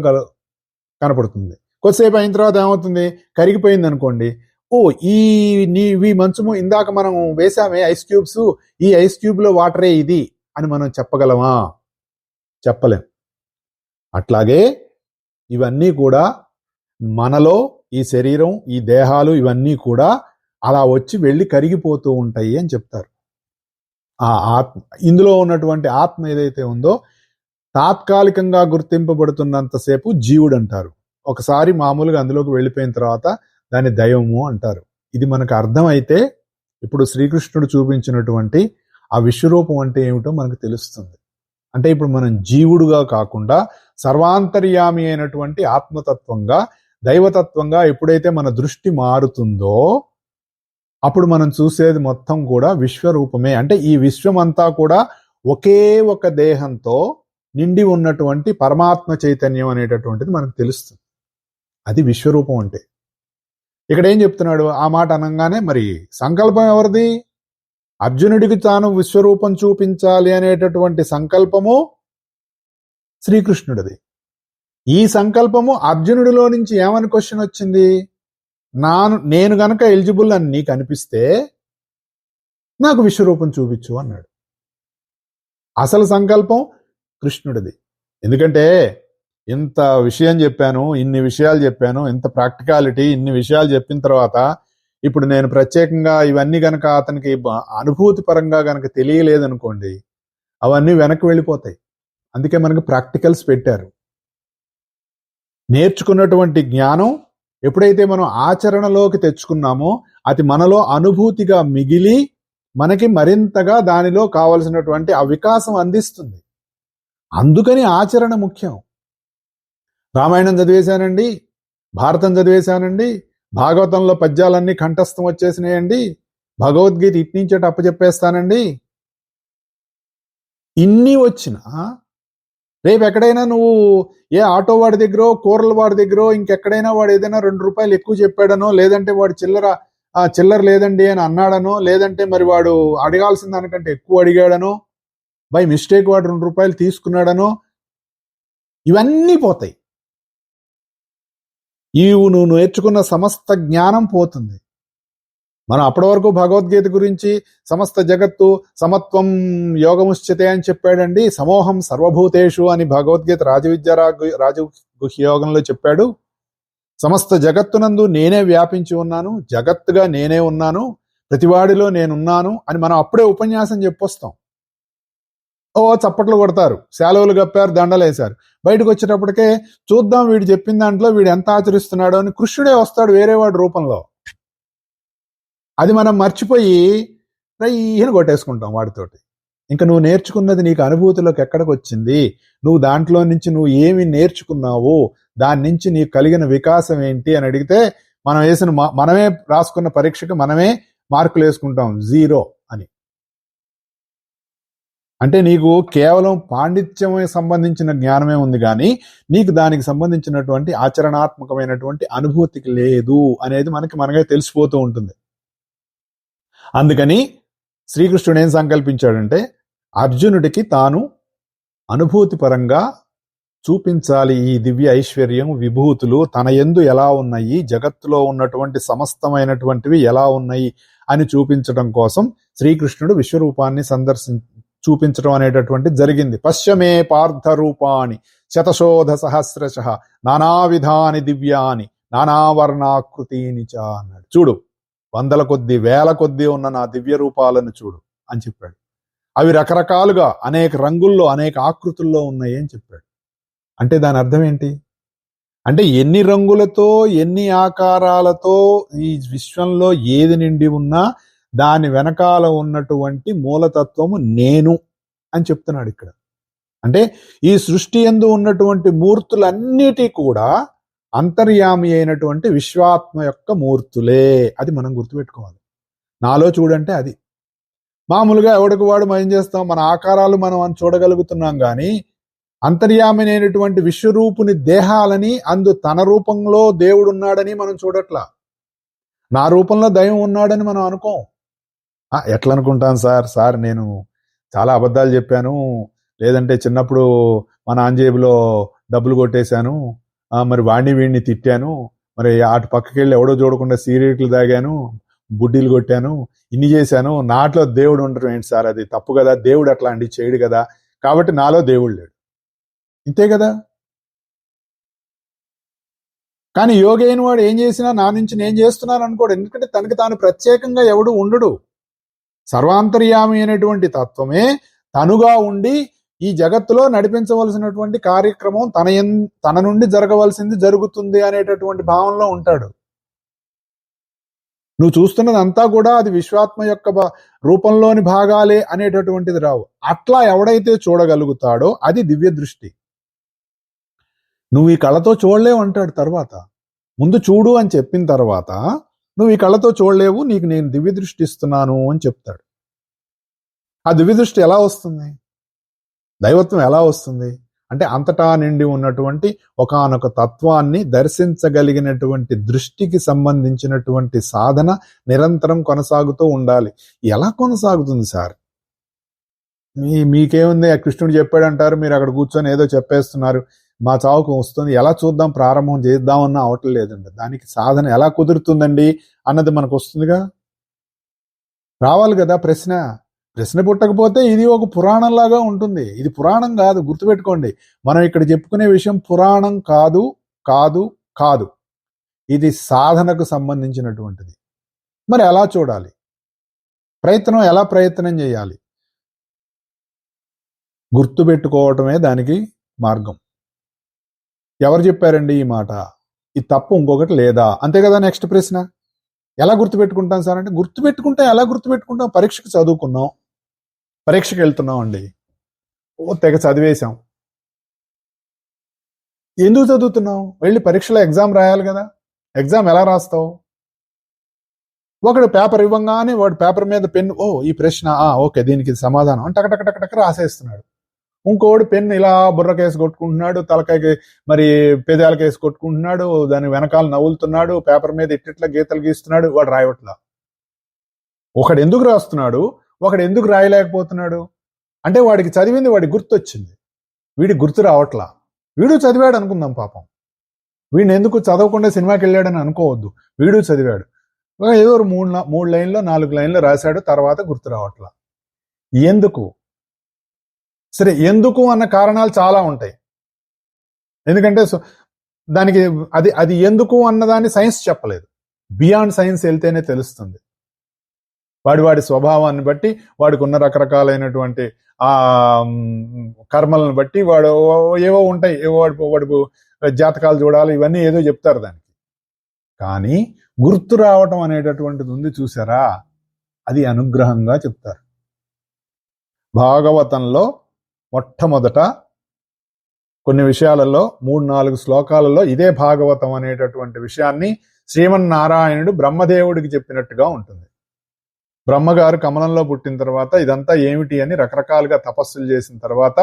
కనపడుతుంది. కొద్దిసేపు అయిన తర్వాత ఏమవుతుంది? కరిగిపోయింది అనుకోండి. ఓ ఈ మంచము ఇందాక మనం వేసామే ఐస్ క్యూబ్స్, ఈ ఐస్ క్యూబ్ లో వాటరే ఇది అని మనం చెప్పగలమా? చెప్పలేం. అట్లాగే ఇవన్నీ కూడా మనలో ఈ శరీరం, ఈ దేహాలు ఇవన్నీ కూడా అలా వచ్చి వెళ్ళి కరిగిపోతూ ఉంటాయి అని చెప్తారు. ఆ ఆత్మ, ఇందులో ఉన్నటువంటి ఆత్మ ఏదైతే ఉందో తాత్కాలికంగా గుర్తింపబడుతున్నంతసేపు జీవుడు అంటారు. ఒకసారి మామూలుగా అందులోకి వెళ్ళిపోయిన తర్వాత దాన్ని దైవము అంటారు. ఇది మనకు అర్థమైతే ఇప్పుడు శ్రీకృష్ణుడు చూపించినటువంటి ఆ విశ్వరూపం అంటే ఏమిటో మనకు తెలుస్తుంది. అంటే ఇప్పుడు మనం జీవుడుగా కాకుండా సర్వాంతర్యామి అయినటువంటి ఆత్మతత్వంగా, దైవతత్వంగా ఎప్పుడైతే మన దృష్టి మారుతుందో అప్పుడు మనం చూసేది మొత్తం కూడా విశ్వరూపమే. అంటే ఈ విశ్వం అంతా కూడా ఒకే ఒక దేహంతో నిండి ఉన్నటువంటి పరమాత్మ చైతన్యం అనేటటువంటిది మనకు తెలుస్తుంది. అది విశ్వరూపం అంటే. ఇక్కడ ఏం చెప్తున్నాడు? ఆ మాట అనగానే మరి సంకల్పం ఎవరిది? అర్జునుడికి తాను విశ్వరూపం చూపించాలి అనేటటువంటి సంకల్పము శ్రీకృష్ణుడిది. ఈ సంకల్పము అర్జునుడిలో నుంచి ఏమని క్వశ్చన్ వచ్చింది? నేను గనక ఎలిజిబుల్ అని నీకు అనిపిస్తే నాకు విశ్వరూపం చూపించు అన్నాడు. అసలు సంకల్పం కృష్ణుడిది. ఎందుకంటే ఇంత విషయం చెప్పాను, ఇన్ని విషయాలు చెప్పాను, ఇంత ప్రాక్టికాలిటీ, ఇన్ని విషయాలు చెప్పిన తర్వాత ఇప్పుడు నేను ప్రత్యేకంగా ఇవన్నీ గనక అతనికి అనుభూతి పరంగా గనక తెలియలేదనుకోండి, అవన్నీ వెనక్కి వెళ్ళిపోతాయి. అందుకే మనకి ప్రాక్టికల్స్ పెట్టారు. నేర్చుకున్నటువంటి జ్ఞానం ఎప్పుడైతే మనం ఆచరణలోకి తెచ్చుకున్నామో అది మనలో అనుభూతిగా మిగిలి మనకి మరింతగా దానిలో కావలసినటువంటి ఆ వికాసం అందిస్తుంది. అందుకని ఆచరణ ముఖ్యం. రామాయణం చదివేశానండి, భారతం చదివేశానండి, భాగవతంలో పద్యాలన్నీ కంఠస్థం వచ్చేసినాయండి, భగవద్గీత ఇట్నుంచేట అప్పచెప్పేస్తానండి, ఇన్ని వచ్చినా రేపు ఎక్కడైనా నువ్వు ఏ ఆటో వాడి దగ్గర, కూరల వాడి దగ్గర, ఇంకెక్కడైనా వాడు ఏదైనా 2 రూపాయలు ఎక్కువ చెప్పాడనో, లేదంటే వాడు చిల్లర లేదండి అని అన్నాడనో, లేదంటే మరి వాడు అడగాల్సిన దానికంటే ఎక్కువ అడిగాడనో, బై మిస్టేక్ వాడు 2 రూపాయలు తీసుకున్నాడనో, ఇవన్నీ పోతాయి. నువ్వు నేర్చుకున్న సమస్త జ్ఞానం పోతుంది. మనం అప్పటి వరకు భగవద్గీత గురించి సమస్త జగత్తు సమత్వం యోగముశ్చితే అని చెప్పాడండి. సమోహం సర్వభూతేషు అని భగవద్గీత రాజగుహ్యయోగంలో చెప్పాడు. సమస్త జగత్తునందు నేనే వ్యాపించి ఉన్నాను, జగత్తుగా నేనే ఉన్నాను, ప్రతివాడిలో నేనున్నాను అని మనం అప్పుడే ఉపన్యాసం చెప్పొస్తాం. చప్పట్లు కొడతారు, శాలువలు కప్పారు, దండలేశారు. బయటకు వచ్చేటప్పటికే చూద్దాం వీడు చెప్పిన దాంట్లో వీడు ఎంత ఆచరిస్తున్నాడో అని కృష్ణుడే వస్తాడు వేరేవాడి రూపంలో. అది మనం మర్చిపోయి రయ్యని కొట్టేసుకుంటాం వాడితోటి. ఇంకా నువ్వు నేర్చుకున్నది నీకు అనుభూతిలోకి ఎక్కడికి వచ్చింది, నువ్వు దాంట్లో నుంచి నువ్వు ఏమి నేర్చుకున్నావు, దాని నుంచి నీకు కలిగిన వికాసం ఏంటి అని అడిగితే మనమే రాసుకున్న పరీక్షకు మనమే మార్కులు వేసుకుంటాం 0 అని. అంటే నీకు కేవలం పాండిత్యమే సంబంధించిన జ్ఞానమే ఉంది కానీ నీకు దానికి సంబంధించినటువంటి ఆచరణాత్మకమైనటువంటి అనుభూతికి లేదు అనేది మనకే తెలిసిపోతూ ఉంటుంది. అందుకని శ్రీకృష్ణుడు ఏం సంకల్పించాడంటే అర్జునుడికి తాను అనుభూతి పరంగా చూపించాలి ఈ దివ్య ఐశ్వర్యం, విభూతులు తన యందు ఎలా ఉన్నాయి, జగత్తులో ఉన్నటువంటి సమస్తమైనటువంటివి ఎలా ఉన్నాయి అని చూపించడం కోసం శ్రీకృష్ణుడు విశ్వరూపాన్ని చూపించడం అనేటటువంటి జరిగింది. పశ్యమే పార్థ రూపాన్ని శతశోధ సహస్రశ నానావిధాని దివ్యాని నానావర్ణాకృతిని చ అన్నాడు. చూడు, 100 కొద్దీ 1000 కొద్దీ ఉన్న నా దివ్య రూపాలను చూడు అని చెప్పాడు. అవి రకరకాలుగా అనేక రంగుల్లో అనేక ఆకృతుల్లో ఉన్నాయి అని చెప్పాడు. అంటే దాని అర్థం ఏంటి? అంటే ఎన్ని రంగులతో ఎన్ని ఆకారాలతో ఈ విశ్వంలో ఏది నిండి ఉన్నా దాని వెనకాల ఉన్నటువంటి మూలతత్వము నేను అని చెప్తున్నాడు ఇక్కడ. అంటే ఈ సృష్టి యందు ఉన్నటువంటి మూర్తులన్నిటి కూడా అంతర్యామి అయినటువంటి విశ్వాత్మ యొక్క మూర్తులే. అది మనం గుర్తుపెట్టుకోవాలి. నాలో చూడంటే అది. మామూలుగా ఎవడికి వాడు మనం చేస్తాం, మన ఆకారాలు మనం చూడగలుగుతున్నాం కానీ అంతర్యామి అయినటువంటి విశ్వరూపుని దేహాలని తన రూపంలో దేవుడు ఉన్నాడని మనం చూడట్లా. నా రూపంలో దైవం ఉన్నాడని మనం అనుకోం. ఎట్లా అనుకుంటాను సార్ నేను చాలా అబద్ధాలు చెప్పాను, లేదంటే చిన్నప్పుడు మా నాన్నజేబులో డబ్బులు కొట్టేశాను, మరి వీడిని తిట్టాను, మరి అటు పక్కకి వెళ్ళి ఎవడో చూడకుండా సిగరెట్లు తాగాను, బుడ్డీలు కొట్టాను, ఇన్ని చేశాను, నాట్లో దేవుడు ఉండటం ఏంటి సార్, అది తప్పు కదా, దేవుడు అట్లాంటివి చేయడు కదా, కాబట్టి నాలో దేవుడు లేడు, ఇంతే కదా. కానీ యోగి అయిన వాడు ఏం చేసినా నా నుంచి నేను చేస్తున్నాను అనుకోడు. ఎందుకంటే తనకి తాను ప్రత్యేకంగా ఎవడు ఉండడు. సర్వాంతర్యామి అయినటువంటి తత్వమే తనుగా ఉండి ఈ జగత్తులో నడిపించవలసినటువంటి కార్యక్రమం తన నుండి జరగవలసింది జరుగుతుంది అనేటటువంటి భావంలో ఉంటాడు. నువ్వు చూస్తున్నదంతా కూడా అది విశ్వాత్మ యొక్క రూపంలోని భాగాలే అనేటటువంటిది రావు. అట్లా ఎవడైతే చూడగలుగుతాడో అది దివ్య దృష్టి. నువ్వు ఈ కళ్ళతో చూడలేవు అంటాడు తర్వాత. ముందు చూడు అని చెప్పిన తర్వాత నువ్వు ఈ కళ్ళతో చూడలేవు, నీకు నేను దివ్య దృష్టి ఇస్తున్నాను అని చెప్తాడు. ఆ దివ్య దృష్టి ఎలా వస్తుంది? దైవత్వం ఎలా వస్తుంది అంటే అంతటా నిండి ఉన్నటువంటి ఒకానొక తత్వాన్ని దర్శించగలిగినటువంటి దృష్టికి సంబంధించినటువంటి సాధన నిరంతరం కొనసాగుతూ ఉండాలి. ఎలా కొనసాగుతుంది సార్? మీకేముంది, కృష్ణుడు చెప్పాడంటారు, మీరు అక్కడ కూర్చొని ఏదో చెప్పేస్తున్నారు, మా చావుకు వస్తుంది, ఎలా చూద్దాం, ప్రారంభం చేద్దామన్నా అవటం లేదండి. దానికి సాధన ఎలా కుదురుతుందండి అన్నది మనకు వస్తుందిగా, రావాలి కదా ప్రశ్న పుట్టకపోతే ఇది ఒక పురాణంలాగా ఉంటుంది. ఇది పురాణం కాదు, గుర్తుపెట్టుకోండి. మనం ఇక్కడ చెప్పుకునే విషయం పురాణం కాదు కాదు కాదు, ఇది సాధనకు సంబంధించినటువంటిది. మరి ఎలా చూడాలి? ఎలా ప్రయత్నం చేయాలి? గుర్తుపెట్టుకోవటమే దానికి మార్గం. ఎవరు చెప్పారండి ఈ మాట? ఇది తప్పు ఇంకొకటి లేదా? అంతే కదా. నెక్స్ట్ ప్రశ్న, ఎలా గుర్తుపెట్టుకుంటాం సార్ అంటే, ఎలా గుర్తుపెట్టుకుంటాం? పరీక్షకు చదువుకున్నాం, పరీక్షకు వెళ్తున్నాం అండి, తెగ చదివేశాం. ఎందుకు చదువుతున్నాం? వెళ్ళి పరీక్షలో ఎగ్జామ్ రాయాలి కదా. ఎగ్జామ్ ఎలా రాస్తావు? ఒకడు పేపర్ ఇవ్వంగానే వాడు పేపర్ మీద పెన్, ఈ ప్రశ్న, ఓకే దీనికి సమాధానం అంటే టక రాసేస్తున్నాడు. ఇంకోడు పెన్ ఇలా బుర్రకేసి కొట్టుకుంటున్నాడు, తలకాయకి మరి పెదాలకేసి కొట్టుకుంటున్నాడు, దాని వెనకాల నవ్వులుతున్నాడు, పేపర్ మీద ఇట్టిట్లా గీతలు గీస్తున్నాడు, వాడు రాయవట్లా. ఒకడు ఎందుకు రాస్తున్నాడు, ఒకడు ఎందుకు రాయలేకపోతున్నాడు అంటే వాడికి చదివింది వాడికి గుర్తొచ్చింది, వీడికి గుర్తు రావట్లా. వీడు చదివాడు అనుకుందాం, పాపం వీడిని ఎందుకు చదవకుండా సినిమాకి వెళ్ళాడని అనుకోవద్దు. వీడు చదివాడు, ఏదో 3 లైన్లో 4 లైన్లో రాశాడు, తర్వాత గుర్తు రావట్లా. ఎందుకు? సరే, ఎందుకు అన్న కారణాలు చాలా ఉంటాయి. ఎందుకంటే దానికి అది ఎందుకు అన్నదాన్ని సైన్స్ చెప్పలేదు. బియాండ్ సైన్స్ వెళ్తేనే తెలుస్తుంది. వాడి స్వభావాన్ని బట్టి, వాడికి ఉన్న రకరకాలైనటువంటి ఆ కర్మలను బట్టి వాడు ఏవో ఉంటాయి, వాడు జాతకాలు చూడాలి, ఇవన్నీ ఏదో చెప్తారు దానికి. కానీ గుర్తు రావటం అనేటటువంటిది ఉంది చూసారా, అది అనుగ్రహంగా చెప్తారు. భాగవతంలో మొట్టమొదట కొన్ని విషయాలలో 3-4 శ్లోకాలలో ఇదే భాగవతం అనేటటువంటి విషయాన్ని శ్రీమన్నారాయణుడు బ్రహ్మదేవుడికి చెప్పినట్టుగా ఉంటుంది. బ్రహ్మగారు కమలంలో పుట్టిన తర్వాత ఇదంతా ఏమిటి అని రకరకాలుగా తపస్సులు చేసిన తర్వాత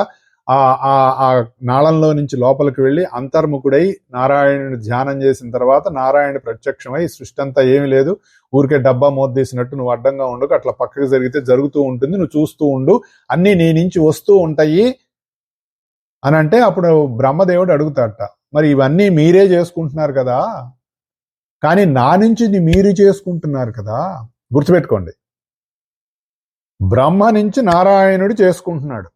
ఆ నాళంలో నుంచి లోపలికి వెళ్ళి అంతర్ముఖుడై నారాయణుని ధ్యానం చేసిన తర్వాత నారాయణ ప్రత్యక్షమై, సృష్టి అంతా ఏమి లేదు, ఊరికే డబ్బా మోద్దీసినట్టు నువ్వు అడ్డంగా ఉండకు, అట్లా పక్కకి జరిగితే జరుగుతూ ఉంటుంది, నువ్వు చూస్తూ ఉండు, అన్నీ నీ నుంచి వస్తూ ఉంటాయి అని అంటే, అప్పుడు బ్రహ్మదేవుడు అడుగుతాడట, మరి ఇవన్నీ మీరే చేసుకుంటున్నారు కదా, కానీ నా నుంచి మీరు చేసుకుంటున్నారు కదా. గుర్తుపెట్టుకోండి, బ్రహ్మ నుంచి నారాయణుడు చేసుకుంటున్నాడు.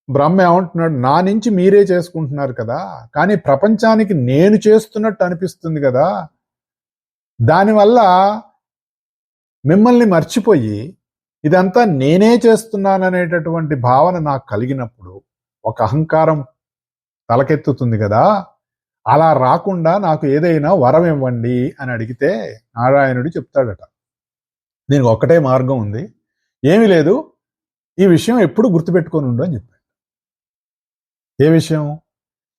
బ్రహ్మ ఏమంటున్నాడు, నా నుంచి మీరే చేసుకుంటున్నారు కదా, కానీ ప్రపంచానికి నేను చేస్తున్నట్టు అనిపిస్తుంది కదా. దానివల్ల మిమ్మల్ని మర్చిపోయి ఇదంతా నేనే చేస్తున్నాననేటటువంటి భావన నాకు కలిగినప్పుడు ఒక అహంకారం తలకెత్తుతుంది కదా. అలా రాకుండా నాకు ఏదైనా వరం ఇవ్వండి అని అడిగితే నారాయణుడు చెప్తాడట, దీనికి ఒక్కటే మార్గం ఉంది, ఏమీ లేదు, ఈ విషయం ఎప్పుడు గుర్తుపెట్టుకొని ఉండు అని చెప్పాడు. ఏ విషయం?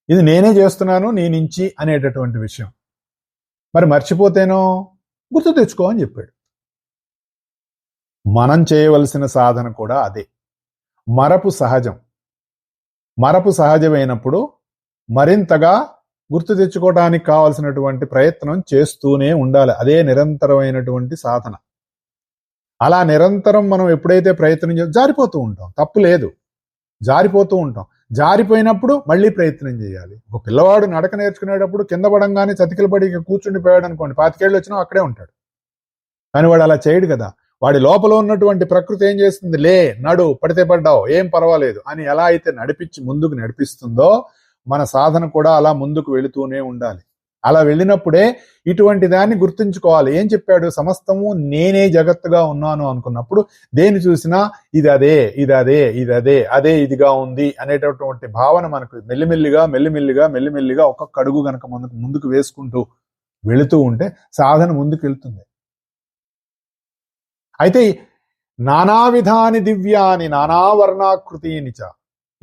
ఇది నేనే చేస్తున్నాను నీ నుంచి అనేటటువంటి విషయం. మరి మర్చిపోతేనో గుర్తు తెచ్చుకో అని చెప్పాడు. మనం చేయవలసిన సాధన కూడా అదే. మరపు సహజమైనప్పుడు మరింతగా గుర్తు తెచ్చుకోవడానికి కావలసినటువంటి ప్రయత్నం చేస్తూనే ఉండాలి. అదే నిరంతరమైనటువంటి సాధన. అలా నిరంతరం మనం ఎప్పుడైతే ప్రయత్నం జారిపోతూ ఉంటాం, తప్పు లేదు, జారిపోతూ ఉంటాం. జారిపోయినప్పుడు మళ్ళీ ప్రయత్నం చేయాలి. ఒక పిల్లవాడు నడక నేర్చుకునేటప్పుడు కింద పడంగానే చతికిల పడి కూర్చుండిపోయాడు అనుకోండి, 25 ఏళ్ళు వచ్చినా అక్కడే ఉంటాడు. కానీ వాడు అలా చేయడు కదా. వాడి లోపల ఉన్నటువంటి ప్రకృతి ఏం చేస్తుంది, లే, నడు, పడితే పడ్డావు, ఏం పర్వాలేదు అని ఎలా అయితే ముందుకు నడిపిస్తుందో మన సాధన కూడా అలా ముందుకు వెళుతూనే ఉండాలి. అలా వెళ్ళినప్పుడే ఇటువంటి దాన్ని గుర్తుంచుకోవాలి. ఏం చెప్పాడు, సమస్తము నేనే జగత్తుగా ఉన్నాను అనుకున్నప్పుడు దేని చూసినా ఇది అదే ఇదిగా ఉంది అనేటటువంటి భావన మనకు మెల్లిమెల్లిగా ఒక్కొక్క అడుగు గనక ముందుకు వేసుకుంటూ వెళుతూ ఉంటే సాధన ముందుకు వెళ్తుంది. అయితే నానా విధాని దివ్యాని నానావర్ణాకృతినిచ,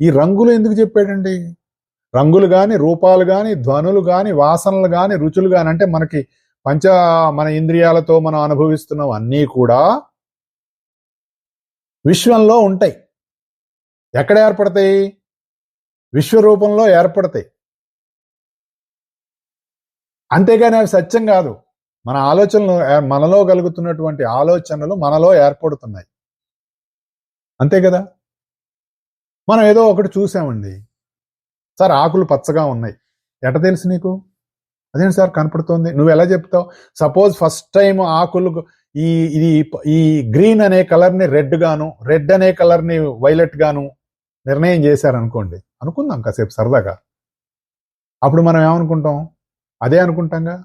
ఈ రంగులు ఎందుకు చెప్పాడండి? రంగులు గాని, రూపాలు గాని, ధ్వనులు గాని, వాసనలు గాని, రుచులు గాని, అంటే మన ఇంద్రియాలతో మనం అనుభవిస్తున్నవి అన్నీ కూడా విశ్వంలో ఉంటాయి. ఎక్కడ ఏర్పడతాయి? విశ్వరూపంలో ఏర్పడతాయి. అంతేగాని అవి సత్యం కాదు. మన ఆలోచనలు, మనలో కలుగుతున్నటువంటి ఆలోచనలు మనలో ఏర్పడుతున్నాయి, అంతే కదా. మనం ఏదో ఒకటి చూసామండి, సార్ ఆకులు పచ్చగా ఉన్నాయి, ఎట తెలుసు నీకు? అదేంటి సార్ కనపడుతోంది, నువ్వు ఎలా చెప్తావు? సపోజ్ ఫస్ట్ టైం ఆకులు ఈ గ్రీన్ అనే కలర్ ని రెడ్ గాను, రెడ్ అనే కలర్ ని వైలెట్ గాను నిర్ణయం చేశారనుకోండి, అనుకుందాం కాసేపు సరదాగా, అప్పుడు మనం ఏమనుకుంటాం? అదే అనుకుంటాంగా.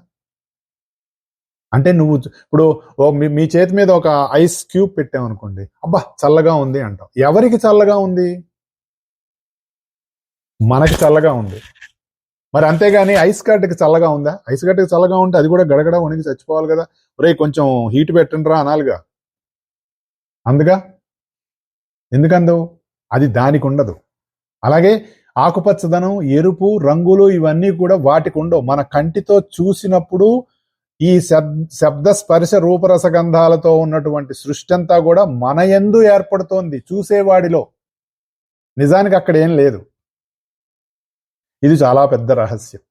అంటే నువ్వు ఇప్పుడు మీ చేతి మీద ఒక ఐస్ క్యూబ్ పెట్టామనుకోండి, అబ్బా చల్లగా ఉంది అంటాం. ఎవరికి చల్లగా ఉంది? మనకి చల్లగా ఉంది. మరి అంతేగాని ఐస్ కట్టకి చల్లగా ఉందా? ఐస్ కట్టకి చల్లగా ఉంటే అది కూడా గడగడ వణికి చచ్చిపోవాలి కదా. ఒరే కొంచెం హీట్ పెట్టండి రా అనాలిగా. అందుగా ఎందుకందు? అది దానికి ఉండదు. అలాగే ఆకుపచ్చదనం, ఎరుపు రంగులు ఇవన్నీ కూడా వాటికి ఉండవు. మన కంటితో చూసినప్పుడు ఈ శబ్ద స్పర్శ రూపరసగంధాలతో ఉన్నటువంటి సృష్టి అంతా కూడా మన యందు ఏర్పడుతోంది చూసేవాడిలో. నిజానికి అక్కడ ఏం లేదు. ఇది చాలా పెద్ద రహస్యం.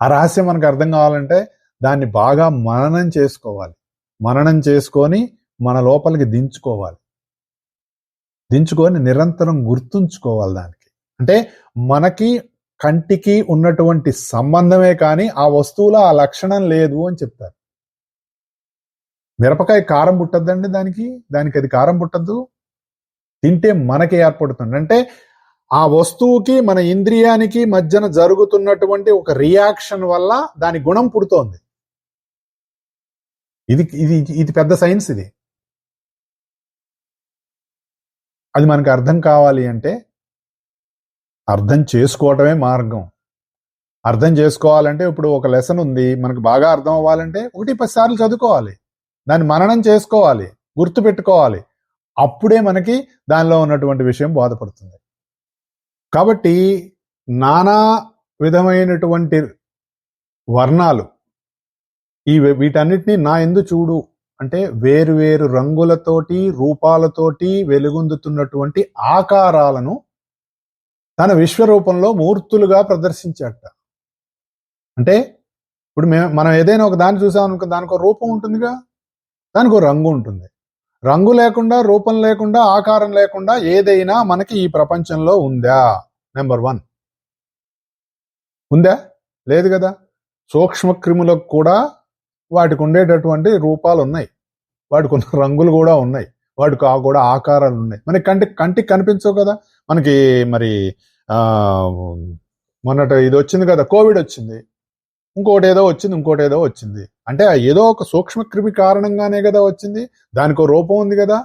ఆ రహస్యం మనకు అర్థం కావాలంటే దాన్ని బాగా మననం చేసుకోవాలి. మననం చేసుకొని మన లోపలికి దించుకొని నిరంతరం గుర్తుంచుకోవాలి దానికి. అంటే మనకి కంటికి ఉన్నటువంటి సంబంధమే కానీ ఆ వస్తువులో ఆ లక్షణం లేదు అని చెప్తారు. మిరపకాయ కారం పుట్టద్దండి దానికి అది కారం పుట్టద్దు. తింటే మనకి ఏర్పడుతుంది. అంటే ఆ వస్తువుకి మన ఇంద్రియానికి మధ్యన జరుగుతున్నటువంటి ఒక రియాక్షన్ వల్ల దాని గుణం పుడుతోంది. ఇది పెద్ద సైన్స్. ఇది అది మనకు అర్థం కావాలి అంటే అర్థం చేసుకోవటమే మార్గం. అర్థం చేసుకోవాలంటే ఇప్పుడు ఒక లెసన్ ఉంది, మనకు బాగా అర్థం అవ్వాలంటే 1-10 సార్లు చదువుకోవాలి, దాన్ని మననం చేసుకోవాలి, గుర్తు పెట్టుకోవాలి. అప్పుడే మనకి దానిలో ఉన్నటువంటి విషయం బోధపడుతుంది. కాబట్టి నానా విధమైనటువంటి వర్ణాలు వీటన్నిటినీ నా యందు చూడు అంటే వేరు రంగులతోటి రూపాలతోటి వెలుగొందుతున్నటువంటి ఆకారాలను తన విశ్వరూపంలో మూర్తులుగా ప్రదర్శించాట. అంటే ఇప్పుడు మనం ఏదైనా ఒక దాన్ని చూసామనుకో, దానికి ఒక రూపం ఉంటుందిగా, దానికి ఒక రంగు ఉంటుంది. రంగు లేకుండా, రూపం లేకుండా, ఆకారం లేకుండా ఏదైనా మనకి ఈ ప్రపంచంలో ఉందా? నెంబర్ 1 ఉందా? లేదు కదా. సూక్ష్మ క్రిములకు కూడా వాటికి ఉండేటటువంటి రూపాలు ఉన్నాయి, వాటికి ఉన్న రంగులు కూడా ఉన్నాయి, వాటికి కూడా ఆకారాలు ఉన్నాయి. మనకి కంటికి కనిపించవు కదా. మనకి మరి మొన్నట ఇది వచ్చింది కదా, కోవిడ్ వచ్చింది, ఇంకోటి ఏదో వచ్చింది. అంటే ఏదో ఒక సూక్ష్మక్రిమి కారణంగానే కదా వచ్చింది. దానికి ఒక రూపం ఉంది కదా.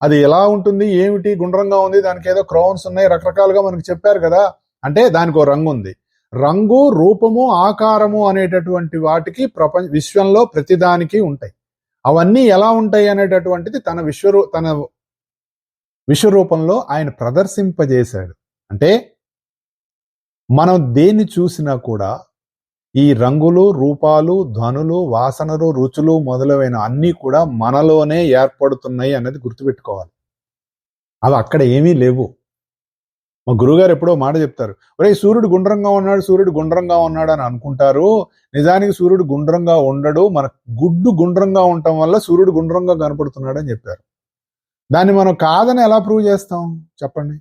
అది ఎలా ఉంటుంది, ఏమిటి, గుండ్రంగా ఉంది, దానికి ఏదో క్రౌన్స్ ఉన్నాయి, రకరకాలుగా మనకు చెప్పారు కదా. అంటే దానికి ఒక రంగు ఉంది. రంగు, రూపము, ఆకారము అనేటటువంటి వాటికి విశ్వంలో ప్రతిదానికి ఉంటాయి. అవన్నీ ఎలా ఉంటాయి అనేటటువంటిది తన విశ్వరూపంలో ఆయన ప్రదర్శింపజేశాడు. అంటే మనం దేన్ని చూసినా కూడా ఈ రంగులు, రూపాలు, ధ్వనులు, వాసనలు, రుచులు మొదలైన అన్నీ కూడా మనలోనే ఏర్పడుతున్నాయి అన్నది గుర్తుపెట్టుకోవాలి. అవి అక్కడ ఏమీ లేవు. మా గురువుగారు ఎప్పుడో మాట చెప్తారు, ఒరే సూర్యుడు గుండ్రంగా ఉన్నాడు అని అనుకుంటారు. నిజానికి సూర్యుడు గుండ్రంగా ఉండడు, మన గుడ్డు గుండ్రంగా ఉండటం వల్ల సూర్యుడు గుండ్రంగా కనపడుతున్నాడు అని చెప్పారు. దాన్ని మనం కాదని ఎలా ప్రూవ్ చేస్తాం చెప్పండి?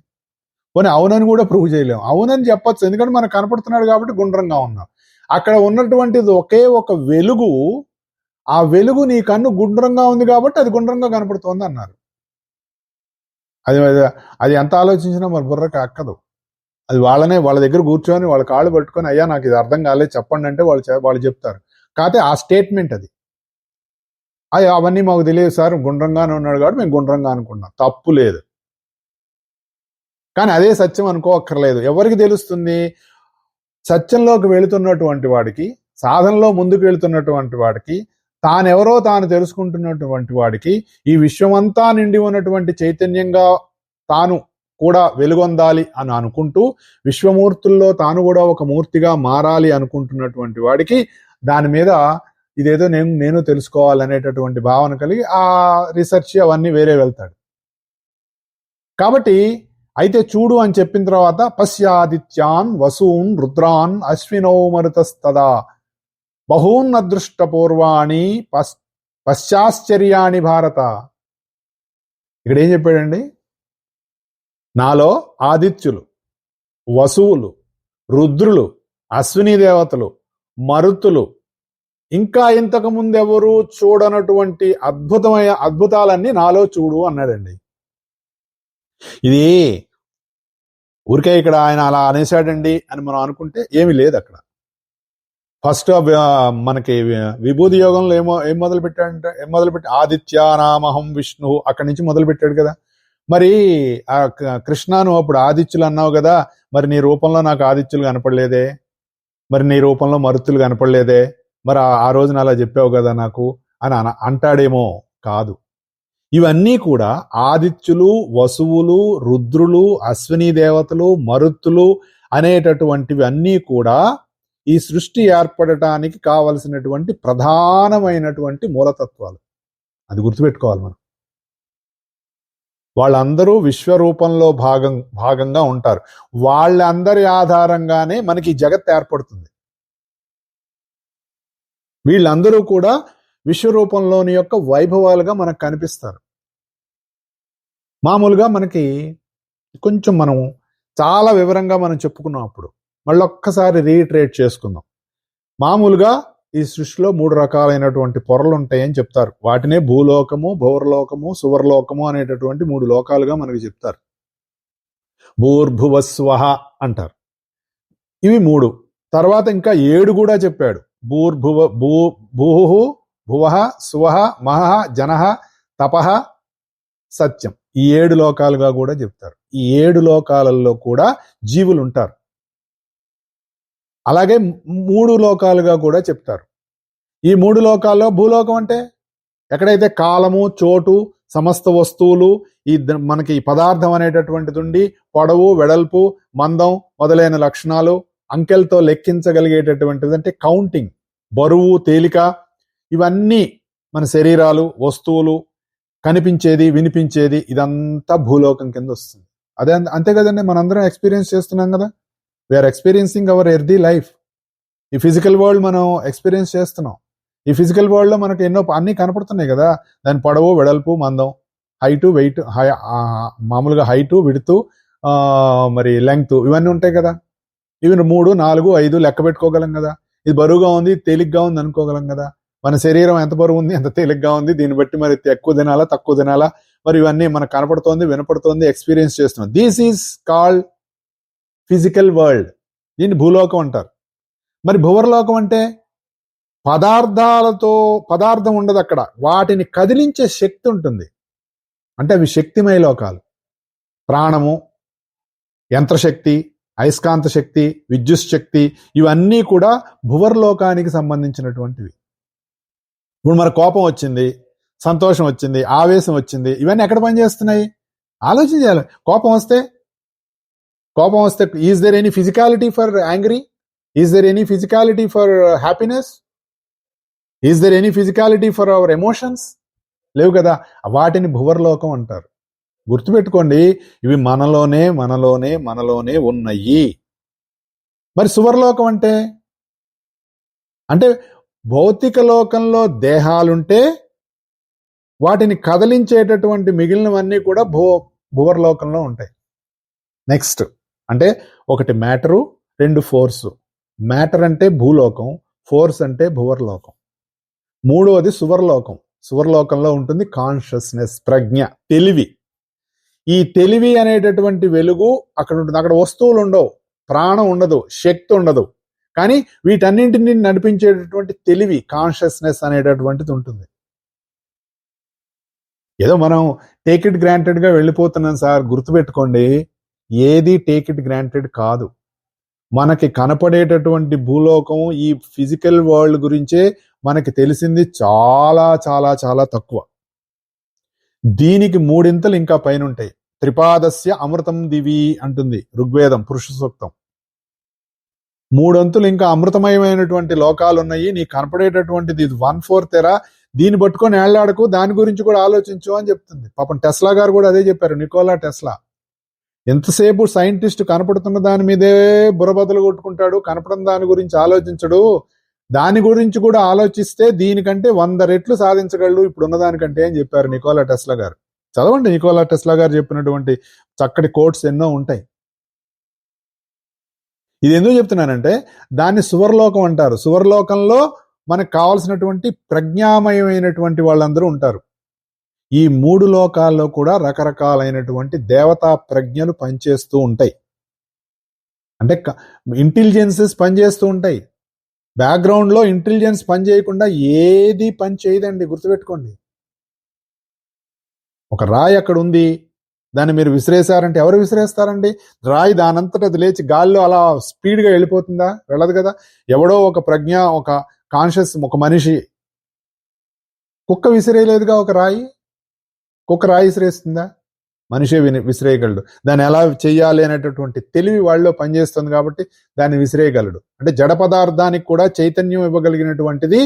పోనీ అవునని కూడా ప్రూవ్ చేయలేము. అవునని చెప్పచ్చు, ఎందుకంటే మనకు కనపడుతున్నాడు కాబట్టి గుండ్రంగా ఉన్నాం. అక్కడ ఉన్నటువంటిది ఒకే ఒక వెలుగు, ఆ వెలుగు నీ కన్ను గుండ్రంగా ఉంది కాబట్టి అది గుండ్రంగా కనపడుతోంది అన్నారు. అది ఎంత ఆలోచించినా మన బుర్రకి ఎక్కదు. అది వాళ్ళ దగ్గర కూర్చొని వాళ్ళ కాళ్ళు పట్టుకొని, అయ్యా నాకు ఇది అర్థం కాలేదు చెప్పండి అంటే వాళ్ళు చెప్తారు. కాకపోతే ఆ స్టేట్మెంట్ అది అవన్నీ మాకు తెలియదు సార్, గుండ్రంగానే ఉన్నాడు కాబట్టి మేము గుండ్రంగా అనుకున్నాం. తప్పు లేదు, కానీ అదే సత్యం అనుకోక్కర్లేదు. ఎవరికి తెలుస్తుంది? సత్యంలోకి వెళుతున్నటువంటి వాడికి, సాధనలో ముందుకు వెళుతున్నటువంటి వాడికి, తానెవరో తాను తెలుసుకుంటున్నటువంటి వాడికి ఈ విశ్వమంతా నిండి ఉన్నటువంటి చైతన్యంగా తాను కూడా వెలుగొందాలి అని అనుకుంటూ విశ్వమూర్తుల్లో తాను కూడా ఒక మూర్తిగా మారాలి అనుకుంటున్నటువంటి వాడికి దాని మీద ఇదేదో నేను తెలుసుకోవాలనేటటువంటి భావన కలిగి ఆ రీసెర్చ్ అవన్నీ వేరే వెళ్తాడు. కాబట్టి అయితే చూడు అని చెప్పిన తర్వాత పశ్యాదిత్యాన్ వసూన్ రుద్రాన్ అశ్వినౌ మరుతస్తదా బహూన్ అదృష్టపూర్వాణి పశ్చాశ్చర్యాణి భారత. ఇక్కడ ఏం చెప్పాడండి? నాలో ఆదిత్యులు, వసువులు, రుద్రులు, అశ్విని దేవతలు, మరుతులు, ఇంకా ఇంతకు ముందెవరూ చూడనటువంటి అద్భుతాలన్నీ నాలో చూడు అన్నాడండి. ఇది ఊరికే ఇక్కడ ఆయన అలా అనేసాడండి అని మనం అనుకుంటే ఏమీ లేదు అక్కడ. ఫస్ట్ మనకి విభూతి యోగంలో ఏం మొదలు పెట్టాడంటే ఆదిత్యానామహం విష్ణు అక్కడి నుంచి మొదలు పెట్టాడు కదా. మరి ఆ కృష్ణను అప్పుడు ఆదిత్యులు అన్నావు కదా, మరి నీ రూపంలో నాకు ఆదిత్యులు కనపడలేదే, మరి నీ రూపంలో మరుతులు కనపడలేదే, మరి ఆ రోజున అలా చెప్పావు కదా నాకు అని అంటాడేమో. కాదు, ఇవన్నీ కూడా ఆదిత్యులు, వసువులు, రుద్రులు, అశ్విని దేవతలు, మరుత్తులు అనేటటువంటివి అన్నీ కూడా ఈ సృష్టి ఏర్పడటానికి కావలసినటువంటి ప్రధానమైనటువంటి మూలతత్వాలు. అది గుర్తుపెట్టుకోవాలి మనం. వాళ్ళందరూ విశ్వరూపంలో భాగంగా ఉంటారు. వాళ్ళందరి ఆధారంగానే మనకి జగత్ ఏర్పడుతుంది. వీళ్ళందరూ కూడా విశ్వరూపంలోని యొక్క వైభవాలుగా మనకు కనిపిస్తారు. మామూలుగా మనకి కొంచెం మనం చాలా వివరంగా మనం చెప్పుకున్నాం. అప్పుడు మళ్ళీ ఒక్కసారి రీట్రేట్ చేసుకుందాం. మామూలుగా ఈ సృష్టిలో 3 రకాలైనటువంటి పొరలు ఉంటాయని చెప్తారు. వాటినే భూలోకము, భౌర్లోకము, సువర్లోకము అనేటటువంటి 3 లోకాలుగా మనకు చెప్తారు. భూర్భువస్వహ అంటారు. ఇవి 3. తర్వాత ఇంకా 7 కూడా చెప్పాడు. భూహు, భువః, సువః, మహః, జనః, తపః, సత్యం. ఈ 7 లోకాలుగా కూడా చెప్తారు. ఈ 7 లోకాలలో కూడా జీవులు ఉంటారు. అలాగే 3 లోకాలుగా కూడా చెప్తారు. ఈ 3 లోకాల్లో భూలోకం అంటే ఎక్కడైతే కాలము, చోటు, సమస్త వస్తువులు, ఈ మనకి పదార్థం అనేటటువంటిది ఉండి పొడవు, వెడల్పు, మందం మొదలైన లక్షణాలు అంకెలతో లెక్కించగలిగేటటువంటిది, అంటే కౌంటింగ్, బరువు, తేలిక, ఇవన్నీ మన శరీరాలు, వస్తువులు, కనిపించేది, వినిపించేది, ఇదంతా భూలోకం కింద వస్తుంది. అదే అంతే కదండి, మనందరం ఎక్స్పీరియన్స్ చేస్తున్నాం కదా. We are experiencing our earthy life. ఈ ఫిజికల్ వరల్డ్ మనం ఎక్స్పీరియన్స్ చేస్తున్నాం. ఈ ఫిజికల్ వరల్డ్ లో మనకు ఎన్నో అన్ని కనపడుతున్నాయి కదా. దాని పొడవు, వెడల్పు, మందం, హైటు, వెయిట్, మామూలుగా హైటు, విడుతు, మరి లెంగ్త్, ఇవన్నీ ఉంటాయి కదా. ఇవి 3, 4, 5 లెక్క పెట్టుకోగలం కదా. ఇది బరువుగా ఉంది, తేలిగ్గా ఉంది అనుకోగలం కదా. మన శరీరం ఎంత బరువు ఉంది, ఎంత తేలిగ్గా ఉంది, దీన్ని బట్టి మరి ఎక్కువ తినాలా, తక్కువ తినాలా, మరి ఇవన్నీ మనకు కనపడుతోంది, వినపడుతోంది, ఎక్స్పీరియన్స్ చేస్తున్నాం. This is called physical world. దీన్ని భూలోకం అంటారు. మరి భువర్లోకం అంటే పదార్థం ఉండదు అక్కడ, వాటిని కదిలించే శక్తి ఉంటుంది. అంటే అవి శక్తిమయ లోకాలు. ప్రాణము, యంత్రశక్తి, అయస్కాంత శక్తి, విద్యుత్ శక్తి, ఇవన్నీ కూడా భువర్లోకానికి సంబంధించినటువంటివి. ఇప్పుడు మన కోపం వచ్చింది, సంతోషం వచ్చింది, ఆవేశం వచ్చింది, ఇవన్నీ ఎక్కడ పనిచేస్తున్నాయి ఆలోచించాలి. కోపం వస్తే is there any physicality for angry? Is there any physicality for happiness? Is there any physicality for our emotions? లేవు కదా. వాటిని భువర్లోకం అంటారు. గుర్తుపెట్టుకోండి, ఇవి మనలోనే ఉన్నాయి. మరి సువర్లోకం అంటే భౌతిక లోకంలో దేహాలుంటే వాటిని కదిలించేటటువంటి మిగిలినవన్నీ కూడా భువర్లోకంలో ఉంటాయి. నెక్స్ట్ అంటే ఒకటి మ్యాటరు, 2 ఫోర్సు. మ్యాటర్ అంటే భూలోకం, ఫోర్స్ అంటే భువర్లోకం. 3వది సువర్లోకం. సువర్లోకంలో ఉంటుంది కాన్షియస్నెస్, ప్రజ్ఞ, తెలివి. ఈ తెలివి అనేటటువంటి వెలుగు అక్కడ ఉంటుంది. అక్కడ వస్తువులు ఉండవు, ప్రాణం ఉండదు, శక్తి ఉండదు, కానీ వీటన్నింటినీ నడిపించేటటువంటి తెలివి, కాన్షియస్నెస్ అనేటటువంటిది ఉంటుంది. ఏదో మనం టేక్ ఇట్ గ్రాంటెడ్ గా వెళ్ళిపోతున్నాం సార్. గుర్తుపెట్టుకోండి, ఏది టేక్ ఇట్ గ్రాంటెడ్ కాదు. మనకి కనపడేటటువంటి భూలోకం, ఈ ఫిజికల్ వరల్డ్ గురించే మనకి తెలిసింది చాలా చాలా చాలా తక్కువ. దీనికి 3 ఇంతలు ఇంకా పైన ఉంటాయి. త్రిపాదస్య అమృతం దివి అంటుంది ఋగ్వేదం పురుష సూక్తం. 3 అంతులు ఇంకా అమృతమయమైనటువంటి లోకాలు ఉన్నాయి, నీకు కనపడేటటువంటిది 1/4 ఎరా, దీన్ని పట్టుకొని ఏళ్లాడకు, దాని గురించి కూడా ఆలోచించు అని చెప్తుంది. పాపం టెస్లా గారు కూడా అదే చెప్పారు, నికోలా టెస్లా. ఎంతసేపు సైంటిస్ట్ కనపడుతున్న దాని మీదే బుర్రబద్దలు కొట్టుకుంటాడు, కనపడని దాని గురించి ఆలోచించడు. దాని గురించి కూడా ఆలోచిస్తే దీనికంటే 100 రెట్లు సాధించగలడు ఇప్పుడున్న దానికంటే అని చెప్పారు నికోలా టెస్లా గారు. చదవండి, నికోలా టెస్లా గారు చెప్పినటువంటి చక్కటి కోట్స్ ఎన్నో ఉంటాయి. ఇది ఎందుకు చెప్తున్నానంటే దాన్ని సువర్లోకం అంటారు. సువర్లోకంలో మనకు కావాల్సినటువంటి ప్రజ్ఞామయమైనటువంటి వాళ్ళందరూ ఉంటారు. ఈ 3 లోకాల్లో కూడా రకరకాలైనటువంటి దేవతా ప్రజ్ఞలు పనిచేస్తూ ఉంటాయి. అంటే ఇంటెలిజెన్సెస్ పనిచేస్తూ ఉంటాయి. బ్యాక్గ్రౌండ్ లో ఇంటెలిజెన్స్ పని చేయకుండా ఏది పని చేయదండి, గుర్తుపెట్టుకోండి. ఒక రాయి అక్కడ ఉంది, దాన్ని మీరు విసిరేశారంటే ఎవరు విసిరేస్తారండి? రాయి దానంతట అది లేచి గాల్లో అలా స్పీడ్గా వెళ్ళిపోతుందా? వెళ్ళదు కదా. ఎవడో ఒక ప్రజ్ఞ, ఒక కాన్షియస్, ఒక మనిషి, కుక్క విసిరేయలేదుగా ఒక రాయి. కుక్క రాయి విసిరేస్తుందా? మనిషే విసిరేయగలడు. దాన్ని ఎలా చెయ్యాలి అనేటటువంటి తెలివి వాళ్ళలో పనిచేస్తుంది కాబట్టి దాన్ని విసిరేయగలడు. అంటే జడ పదార్థానికి కూడా చైతన్యం ఇవ్వగలిగినటువంటిది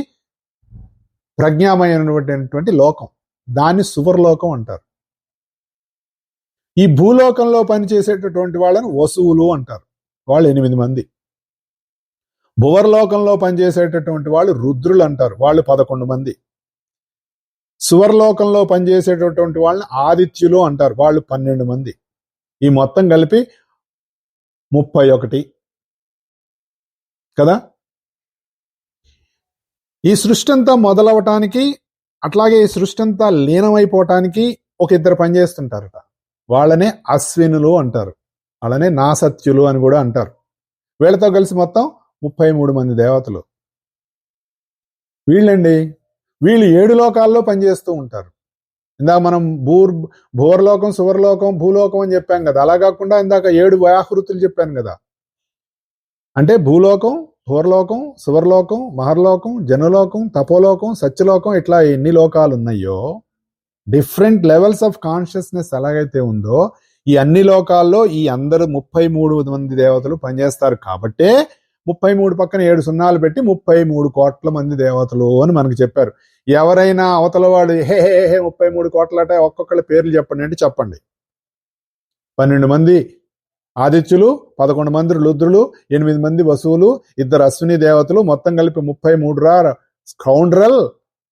ప్రజ్ఞామయమైనటువంటి లోకం, దాన్ని సువర్లోకం అంటారు. ఈ భూలోకంలో పనిచేసేటటువంటి వాళ్ళని వసువులు అంటారు, వాళ్ళు 8 మంది. భువర్లోకంలో పనిచేసేటటువంటి వాళ్ళు రుద్రులు అంటారు, వాళ్ళు 11 మంది. సువర్లోకంలో పనిచేసేటటువంటి వాళ్ళని ఆదిత్యులు అంటారు, వాళ్ళు 12 మంది. ఈ మొత్తం కలిపి 31 కదా. ఈ సృష్టి అంతా మొదలవటానికి, అట్లాగే ఈ సృష్టి అంతా లీనమైపోవటానికి ఒక 2 పనిచేస్తుంటారట. వాళ్ళనే అశ్వినులు అంటారు, వాళ్ళనే నాసత్యులు అని కూడా అంటారు. వీళ్ళతో కలిసి మొత్తం 33 మంది దేవతలు. వీళ్ళు 7 లోకాల్లో పనిచేస్తూ ఉంటారు. ఇందాక మనం భూవర్లోకం, సువర్లోకం, భూలోకం అని చెప్పాం కదా. అలా కాకుండా ఇందాక 7 వ్యాహృతులు చెప్పాను కదా. అంటే భూలోకం, భూవర్లోకం, సువర్లోకం, మహర్లోకం, జనులోకం, తపోలోకం, సత్యలోకం, ఇట్లా ఎన్ని లోకాలు ఉన్నాయో, డిఫరెంట్ లెవెల్స్ ఆఫ్ కాన్షియస్నెస్ ఎలాగైతే ఉందో, ఈ అన్ని లోకాల్లో ఈ అందరూ 33 మంది దేవతలు పనిచేస్తారు. కాబట్టే 33 పక్కన 7 సున్నాలు పెట్టి 33 కోట్ల మంది దేవతలు అని మనకు చెప్పారు. ఎవరైనా అవతల వాడు హే 33 కోట్లట, ఒక్కొక్కళ్ళ పేర్లు చెప్పండి అంటే చెప్పండి. 12 మంది ఆదిత్యులు, 11 మంది రుద్రులు, 8 మంది వసువులు, 2 అశ్విని దేవతలు, మొత్తం కలిపి 33 స్కౌండ్రల్.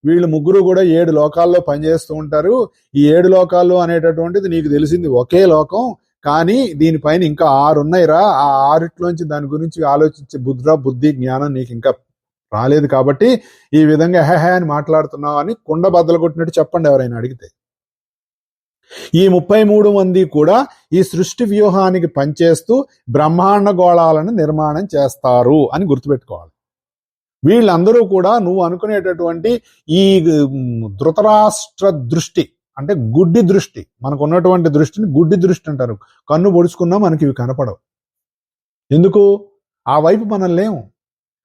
వీళ్ళు ముగ్గురు కూడా 7 లోకాల్లో పనిచేస్తూ ఉంటారు. ఈ 7 లోకాలు అనేటటువంటిది నీకు తెలిసింది ఒకే లోకం, కానీ దీనిపైన ఇంకా 6 ఉన్నాయిరా. ఆ 6లోంచి దాని గురించి ఆలోచించే బుద్ధి జ్ఞానం నీకు ఇంకా రాలేదు. కాబట్టి ఈ విధంగా హే అని మాట్లాడుతున్నావు అని కుండ బద్దలు కొట్టినట్టు చెప్పండి ఎవరైనా అడిగితే. ఈ 33 మంది కూడా ఈ సృష్టి వ్యూహానికి పనిచేస్తూ బ్రహ్మాండ గోళాలను నిర్మాణం చేస్తారు అని గుర్తుపెట్టుకోవాలి. వీళ్ళందరూ కూడా నువ్వు అనుకునేటటువంటి ఈ ధృతరాష్ట్ర దృష్టి, అంటే గుడ్డి దృష్టి, మనకు ఉన్నటువంటి దృష్టిని గుడ్డి దృష్టి అంటారు. కన్ను పొడుచుకున్నా మనకి ఇవి కనపడవు. ఎందుకు? ఆ వైపు మనం లేము.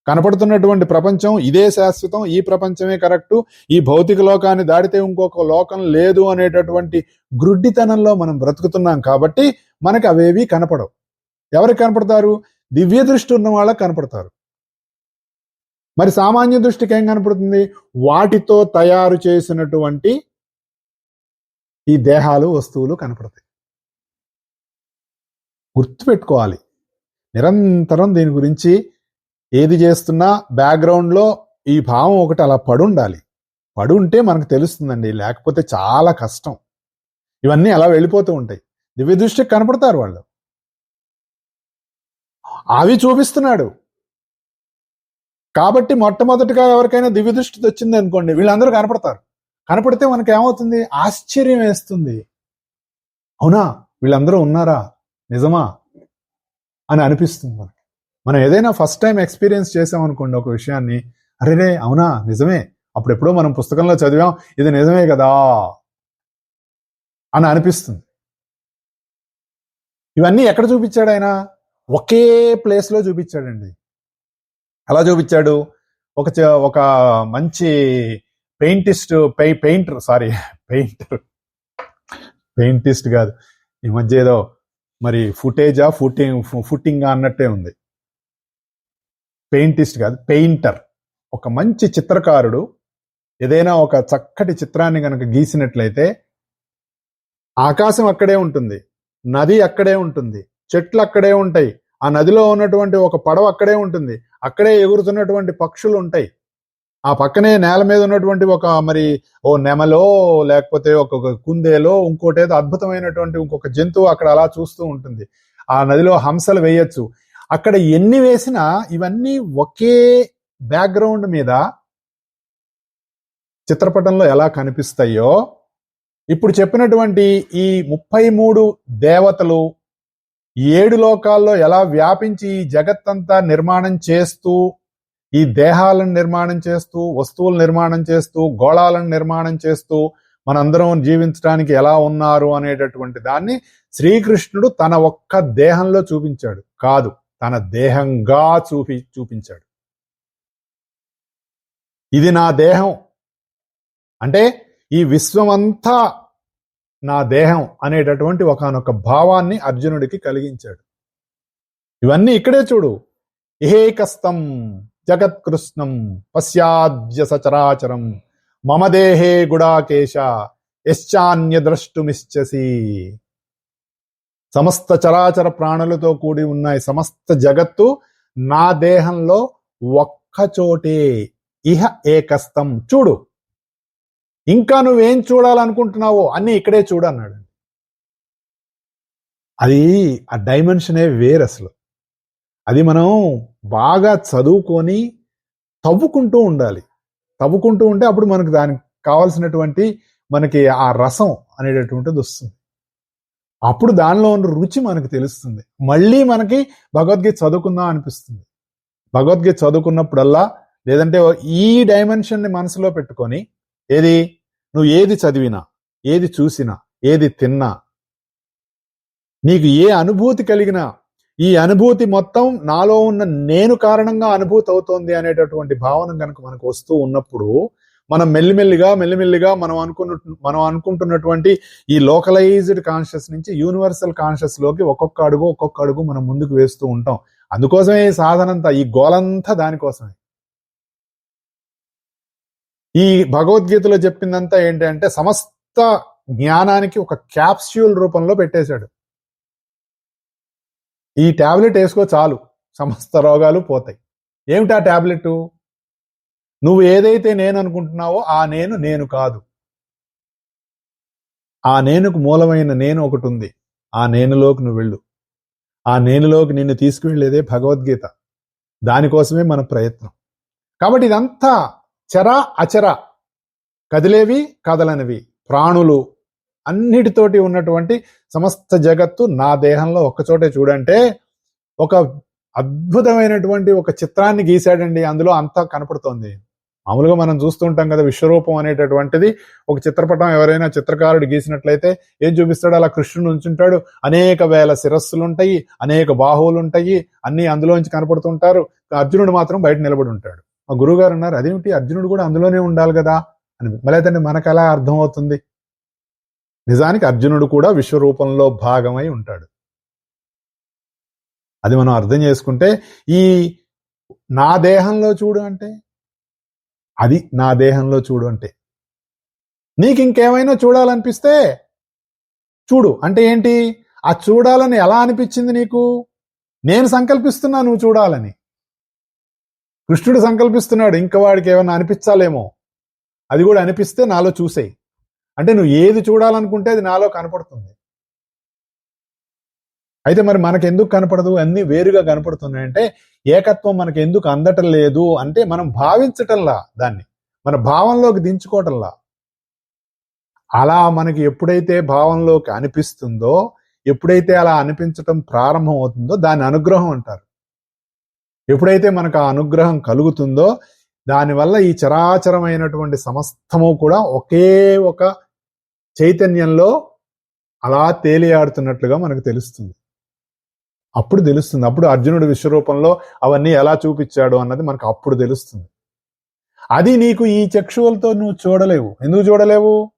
కనపడుతున్నటువంటి ప్రపంచం ఇదే శాశ్వతం, ఈ ప్రపంచమే కరెక్టు, ఈ భౌతిక లోకాన్ని దాటితే ఇంకొక లోకం లేదు అనేటటువంటి గ్రుడ్డితనంలో మనం బ్రతుకుతున్నాం. కాబట్టి మనకి అవేవి కనపడవు. ఎవరికి కనపడతారు? దివ్య దృష్టి ఉన్న వాళ్ళకి కనపడతారు. మరి సామాన్య దృష్టికి ఏం కనపడుతుంది? వాటితో తయారు చేసినటువంటి ఈ దేహాలు, వస్తువులు కనపడతాయి. గుర్తుపెట్టుకోవాలి, నిరంతరం దీని గురించి ఏది చేస్తున్నా బ్యాక్గ్రౌండ్లో ఈ భావం ఒకటి అలా పడుండాలి. పడుంటే మనకు తెలుస్తుందండి, లేకపోతే చాలా కష్టం. ఇవన్నీ అలా వెళ్ళిపోతూ ఉంటాయి. దివ్య దృష్టికి కనపడతారు వాళ్ళు, అవి చూపిస్తున్నాడు. కాబట్టి మొట్టమొదటిగా ఎవరికైనా దివ్య దృష్టి వచ్చింది అనుకోండి, వీళ్ళందరూ కనపడతారు. కనపడితే మనకి ఏమవుతుంది? ఆశ్చర్యం వేస్తుంది. అవునా, వీళ్ళందరూ ఉన్నారా, నిజమా అని అనిపిస్తుంది మనకి. మనం ఏదైనా ఫస్ట్ టైం ఎక్స్పీరియన్స్ చేసామనుకోండి ఒక విషయాన్ని, అరేరే అవునా నిజమే, అప్పుడెప్పుడో మనం పుస్తకంలో చదివాం, ఇది నిజమే కదా అని అనిపిస్తుంది. ఇవన్నీ ఎక్కడ చూపించాడు ఆయన? ఒకే ప్లేస్లో చూపించాడండి. అలా చూపించాడు. ఒక మంచి పెయింటిస్ట్ కాదు, ఈ మధ్య ఏదో మరి ఫుటింగ్ అన్నట్టే ఉంది. పెయింటిస్ట్ కాదు, పెయింటర్. ఒక మంచి చిత్రకారుడు ఏదైనా ఒక చక్కటి చిత్రాన్ని కనుక గీసినట్లయితే ఆకాశం అక్కడే ఉంటుంది, నది అక్కడే ఉంటుంది, చెట్లు అక్కడే ఉంటాయి, ఆ నదిలో ఉన్నటువంటి ఒక పడవ అక్కడే ఉంటుంది, అక్కడే ఎగురుతున్నటువంటి పక్షులు ఉంటాయి, ఆ పక్కనే నేల మీద ఉన్నటువంటి ఓ నెమలో లేకపోతే ఒక కుందేలో ఇంకోటేదో అద్భుతమైనటువంటి ఇంకొక జంతువు అక్కడ అలా చూస్తూ ఉంటుంది. ఆ నదిలో హంసలు వేయచ్చు. అక్కడ ఎన్ని వేసినా ఇవన్నీ ఒకే బ్యాక్గ్రౌండ్ మీద చిత్రపటంలో ఎలా కనిపిస్తాయో, ఇప్పుడు చెప్పినటువంటి ఈ 33 దేవతలు 7 లోకాల్లో ఎలా వ్యాపించి ఈ జగత్తంతా నిర్మాణం చేస్తూ, ఈ దేహాలను నిర్మాణం చేస్తూ, వస్తువులు నిర్మాణం చేస్తూ, గోళాలను నిర్మాణం చేస్తూ మనందరం జీవించడానికి ఎలా ఉన్నారు అనేటటువంటి దాన్ని శ్రీకృష్ణుడు తన ఒక్క దేహంలో చూపించాడు కాదు, తన దేహంగా చూపించాడు. ఇది నా దేహం అంటే ఈ విశ్వమంతా నా దేహం అనేటటువంటి ఒకానొక భావాన్ని అర్జునుడికి కలిగించాడు. ఇవన్నీ ఇక్కడే చూడు. ఇహేకస్తం జగత్కృష్ణం పశ్యాద్య సచరాచరం మమ దేహే గుడాకేశ యశ్చాన్య ద్రష్టుమిశ్చసి. సమస్త చరాచర ప్రాణులతో కూడి ఉన్న సమస్త జగత్తు నా దేహంలో ఒక్కచోటే. ఇహ ఏకస్తం, చూడు, ఇంకా నువ్వేం చూడాలనుకుంటున్నావో అన్ని ఇక్కడే చూడు అన్నాడు. అది ఆ డైమెన్షనే వేరు అసలు. అది మనం బాగా చదువుకొని తవ్వుకుంటూ ఉండాలి. తవ్వుకుంటూ ఉంటే అప్పుడు మనకు దానికి కావాల్సినటువంటి మనకి ఆ రసం అనేటటువంటిది వస్తుంది. అప్పుడు దానిలో ఉన్న రుచి మనకు తెలుస్తుంది. మళ్ళీ మనకి భగవద్గీత చదువుకుందాం అనిపిస్తుంది. భగవద్గీత చదువుకున్నప్పుడల్లా, లేదంటే ఈ డైమెన్షన్ని మనసులో పెట్టుకొని, నువ్వు ఏది చదివినా, ఏది చూసినా, ఏది తిన్నా, నీకు ఏ అనుభూతి కలిగినా, ఈ అనుభూతి మొత్తం నాలో ఉన్న నేను కారణంగా అనుభూతి అవుతోంది అనేటటువంటి భావన కనుక మనకు వస్తూ ఉన్నప్పుడు, మనం మెల్లిమెల్లిగా మనం అనుకుంటున్నటువంటి ఈ లోకలైజ్డ్ కాన్షియస్ నుంచి యూనివర్సల్ కాన్షియస్ లోకి ఒక్కొక్క అడుగు మనం ముందుకు వేస్తూ ఉంటాం. అందుకోసమే ఈ సాధనంతా, ఈ గోలంతా దానికోసమే. ఈ భగవద్గీతలో చెప్పిందంతా ఏంటంటే సమస్త జ్ఞానానికి ఒక క్యాప్స్యూల్ రూపంలో పెట్టేశాడు. ఈ టాబ్లెట్ వేసుకో చాలు, సమస్త రోగాలు పోతాయి. ఏమిటా టాబ్లెట్? నువ్వు ఏదైతే నేను అనుకుంటున్నావో ఆ నేను కాదు. ఆ నేనుకు మూలమైన నేను ఒకటి ఉంది. ఆ నేనులోకి నువ్వు వెళ్ళు. ఆ నేనులోకి నిన్ను తీసుకువెళ్ళేదే భగవద్గీత. దానికోసమే మన ప్రయత్నం. కాబట్టి ఇదంతా చర అచర, కదిలేవి కదలనివి, ప్రాణులు అన్నిటితోటి ఉన్నటువంటి సమస్త జగత్తు నా దేహంలో ఒక్కచోటే చూడంటే ఒక అద్భుతమైనటువంటి ఒక చిత్రాన్ని గీశాడండి. అందులో అంతా కనపడుతోంది. మామూలుగా మనం చూస్తూ ఉంటాం కదా, విశ్వరూపం అనేటటువంటిది ఒక చిత్రపటం ఎవరైనా చిత్రకారుడు గీసినట్లయితే ఏం చూపిస్తాడు? అలా కృష్ణుడు ఉంచుంటాడు, అనేక వేల శిరస్సులుంటాయి, అనేక బాహువులు ఉంటాయి, అన్ని అందులోంచి కనపడుతుంటారు. అర్జునుడు మాత్రం బయట నిలబడి ఉంటాడు. మా గురువు గారు అన్నారు, అదేమిటి అర్జునుడు కూడా అందులోనే ఉండాలి కదా అని. మళ్ళీ అయితే మనకు అలా అర్థమవుతుంది. నిజానికి అర్జునుడు కూడా విశ్వరూపంలో భాగమై ఉంటాడు. అది మనం అర్థం చేసుకుంటే, ఈ నా దేహంలో చూడు అంటే అది నా దేహంలో చూడు అంటే. నీకు ఇంకేమైనా చూడాలనిపిస్తే చూడు అంటే ఏంటి? ఆ చూడాలని ఎలా అనిపించింది నీకు? నేను సంకల్పిస్తున్నా నువ్వు చూడాలని. కృష్ణుడు సంకల్పిస్తున్నాడు, ఇంకా వాడికి ఏమైనా అనిపించాలేమో, అది కూడా అనిపిస్తే నాలో చూసేయి అంటే నువ్వు ఏది చూడాలనుకుంటే అది నాలో కనపడుతుంది. అయితే మరి మనకెందుకు కనపడదు? అన్ని వేరుగా కనపడుతున్నాయంటే ఏకత్వం మనకు ఎందుకు అందటం లేదు అంటే మనం భావించటంలా, దాన్ని మన భావంలోకి దించుకోవటంలా. అలా మనకి ఎప్పుడైతే భావంలోకి అనిపిస్తుందో, ఎప్పుడైతే అలా అనిపించటం ప్రారంభం అవుతుందో దాన్ని అనుగ్రహం అంటారు. ఎప్పుడైతే మనకు ఆ అనుగ్రహం కలుగుతుందో దానివల్ల ఈ చరాచరమైనటువంటి సమస్తము కూడా ఒకే ఒక చైతన్యంలో అలా తేలియాడుతున్నట్లుగా మనకు తెలుస్తుంది. అప్పుడు తెలుస్తుంది. అప్పుడు అర్జునుడు విశ్వరూపంలో అవన్నీ ఎలా చూపించాడు అన్నది మనకు అప్పుడు తెలుస్తుంది. అది నీకు ఈ చక్షువులతో నువ్వు చూడలేవు. ఎందుకు చూడలేవు?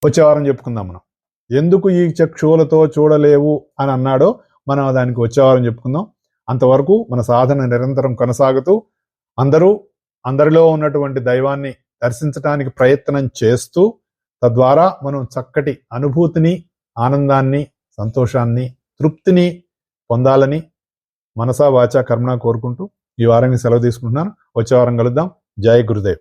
వచ్చే వారం చెప్పుకుందాం మనం. ఎందుకు ఈ చక్షువులతో చూడలేవు అని అన్నాడో మనం దానికి వచ్చే వారం చెప్పుకుందాం. అంతవరకు మన సాధన నిరంతరం కొనసాగుతూ అందరిలో ఉన్నటువంటి దైవాన్ని దర్శించడానికి ప్రయత్నం చేస్తూ తద్వారా మనం చక్కటి అనుభూతిని, ఆనందాన్ని, సంతోషాన్ని, తృప్తిని పొందాలని మనసా వాచా కర్మణ కోరుకుంటూ ఈ వారానికి సెలవు తీసుకుంటున్నాను. వచ్చే వారం కలుద్దాం. జై గురుదేవ్.